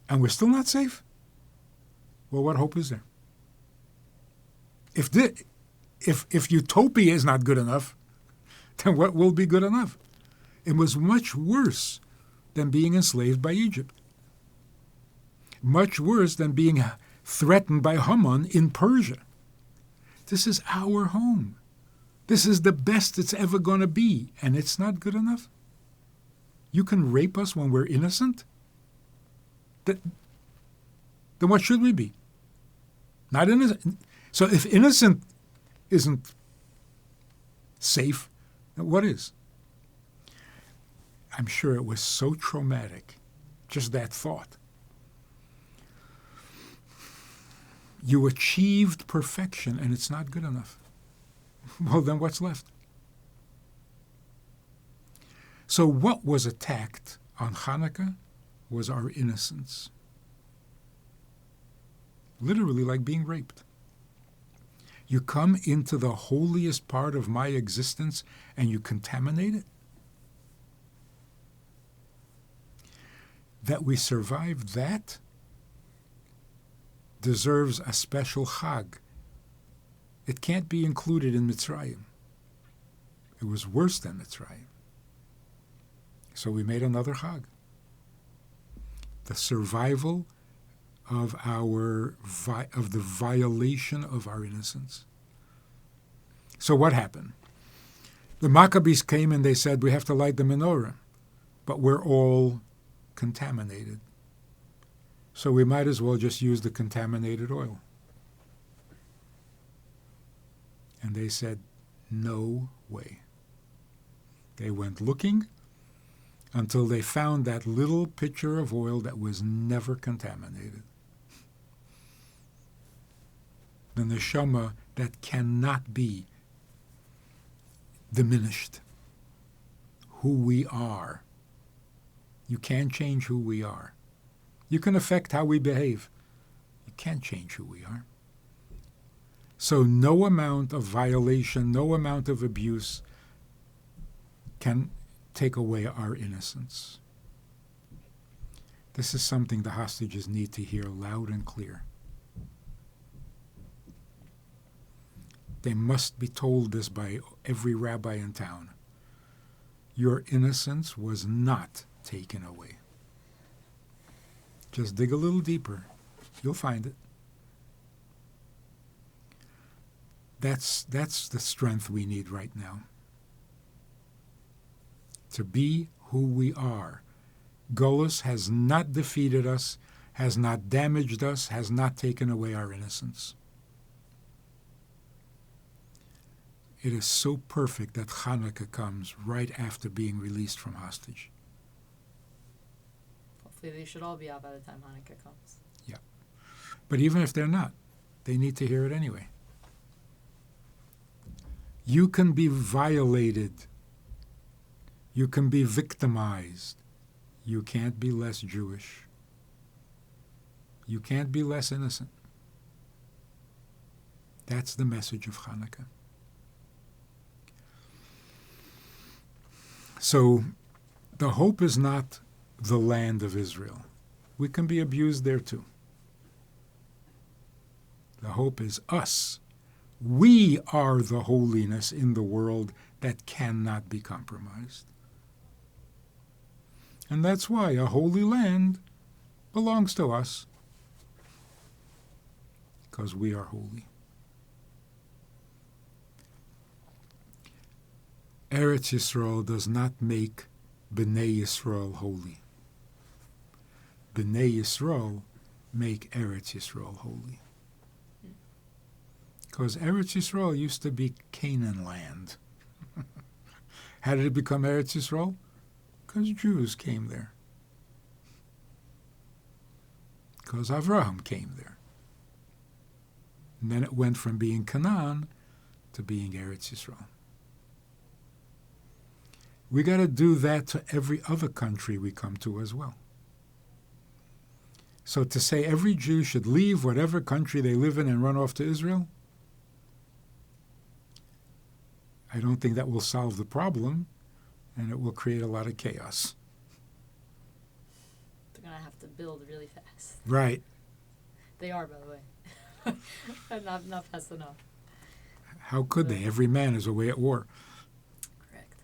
S1: And we're still not safe? Well, what hope is there? If utopia is not good enough, then what will be good enough? It was much worse than being enslaved by Egypt. Much worse than being threatened by Haman in Persia. This is our home. This is the best it's ever going to be, and it's not good enough. You can rape us when we're innocent? Then what should we be? Not innocent. So if innocent isn't safe, then what is? I'm sure it was so traumatic, just that thought. You achieved perfection and it's not good enough. Well, then what's left? So what was attacked on Hanukkah was our innocence. Literally like being raped. You come into the holiest part of my existence and you contaminate it? That we survived that deserves a special chag. It can't be included in Mitzrayim. It was worse than Mitzrayim. So we made another chag. The survival of of the violation of our innocence. So what happened? The Maccabees came and they said, we have to light the menorah, but we're all contaminated. So we might as well just use the contaminated oil. And they said, no way. They went looking until they found that little pitcher of oil that was never contaminated. The neshama that cannot be diminished. Who we are. You can't change who we are. You can affect how we behave. You can't change who we are. So no amount of violation, no amount of abuse can take away our innocence. This is something the hostages need to hear loud and clear. They must be told this by every rabbi in town. Your innocence was not taken away. Just dig a little deeper. You'll find it. That's the strength we need right now. To be who we are. Golus has not defeated us, has not damaged us, has not taken away our innocence. It is so perfect that Hanukkah comes right after being released from hostage.
S4: Hopefully they should all be out by the time Hanukkah comes.
S1: Yeah. But even if they're not, they need to hear it anyway. You can be violated. You can be victimized. You can't be less Jewish. You can't be less innocent. That's the message of Hanukkah. So the hope is not the land of Israel. We can be abused there too. The hope is us. We are the holiness in the world that cannot be compromised. And that's why a holy land belongs to us, because we are holy. Eretz Yisrael does not make Bnei Yisrael holy. Bnei Yisrael make Eretz Yisrael holy. Because Eretz Yisrael used to be Canaan land. How did it become Eretz Yisrael? Because Jews came there. Because Avraham came there. And then it went from being Canaan to being Eretz Yisrael. We got to do that to every other country we come to as well. So to say every Jew should leave whatever country they live in and run off to Israel, I don't think that will solve the problem, and it will create a lot of chaos.
S4: They're going to have to build really fast.
S1: Right.
S4: They are, by the way. not fast enough.
S1: How could they? Every man is away at war.
S4: Correct.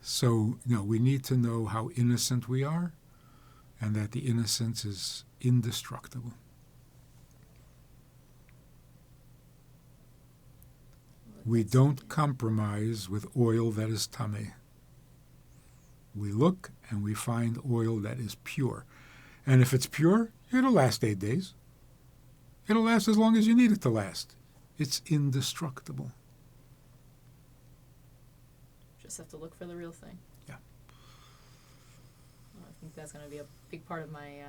S1: So, we need to know how innocent we are, and that the innocence is indestructible. We don't compromise with oil that is tameh. We look and we find oil that is pure. And if it's pure, it'll last 8 days. It'll last as long as you need it to last. It's indestructible.
S4: Just have to look for the real thing.
S1: Yeah.
S4: Well, I think that's going to be a big part of my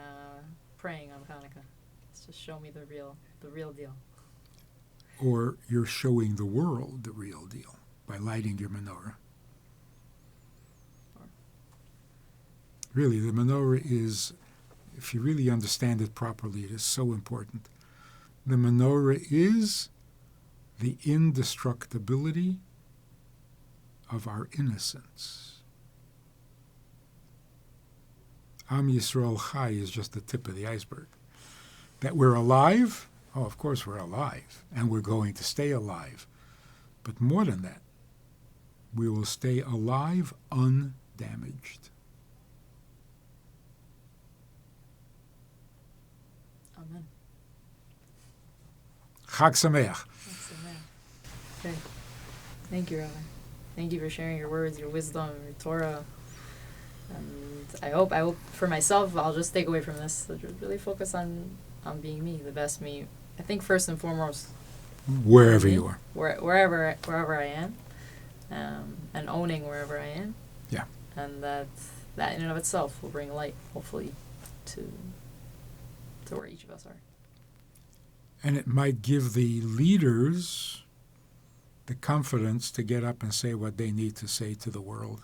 S4: praying on Hanukkah. It's just show me the real deal.
S1: Or you're showing the world the real deal by lighting your menorah. Really, the menorah is, if you really understand it properly, it is so important. The menorah is the indestructibility of our innocence. Am Yisrael Chai is just the tip of the iceberg. That we're alive, oh, of course we're alive, and we're going to stay alive. But more than that, we will stay alive undamaged.
S4: Amen.
S1: Chag Sameach.
S4: That's amen. Okay. Thank you, Rabbi. Thank you for sharing your words, your wisdom, your Torah. And I hope for myself, I'll just take away from this, to just really focus on being me, the best me. I think first and foremost,
S1: Wherever
S4: me,
S1: you are.
S4: wherever I am, and owning wherever I am.
S1: Yeah.
S4: And that in and of itself will bring light, hopefully, to where each of us are.
S1: And it might give the leaders the confidence to get up and say what they need to say to the world.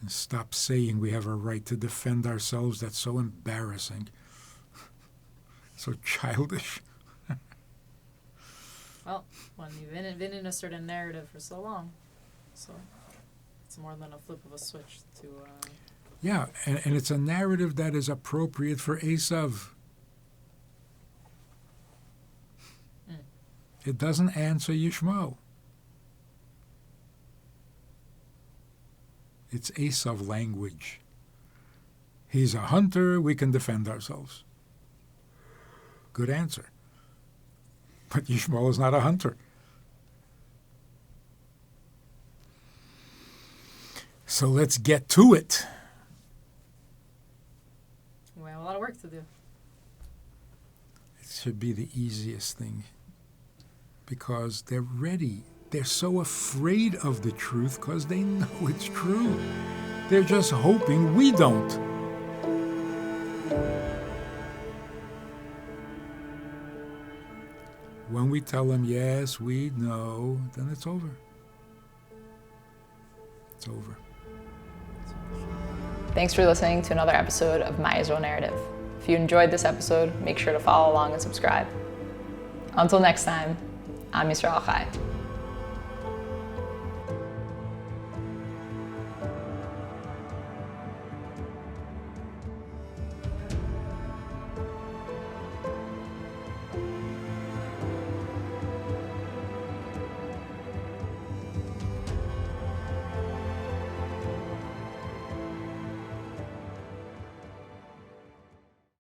S1: And stop saying we have a right to defend ourselves. That's so embarrassing. So childish.
S4: Well, when you've been in a certain narrative for so long, so it's more than a flip of a switch to...
S1: Yeah, and it's a narrative that is appropriate for Esav. It doesn't answer Yishmo. It's Esav language. He's a hunter, we can defend ourselves. Good answer. But Yishmael is not a hunter. So let's get to it.
S4: We have a lot of work to do.
S1: It should be the easiest thing. Because they're ready. They're so afraid of the truth because they know it's true. They're just hoping we don't. When we tell them, yes, we know, then it's over. It's over.
S2: Thanks for listening to another episode of My Israel Narrative. If you enjoyed this episode, make sure to follow along and subscribe. Until next time, I'm Yisrael Chai.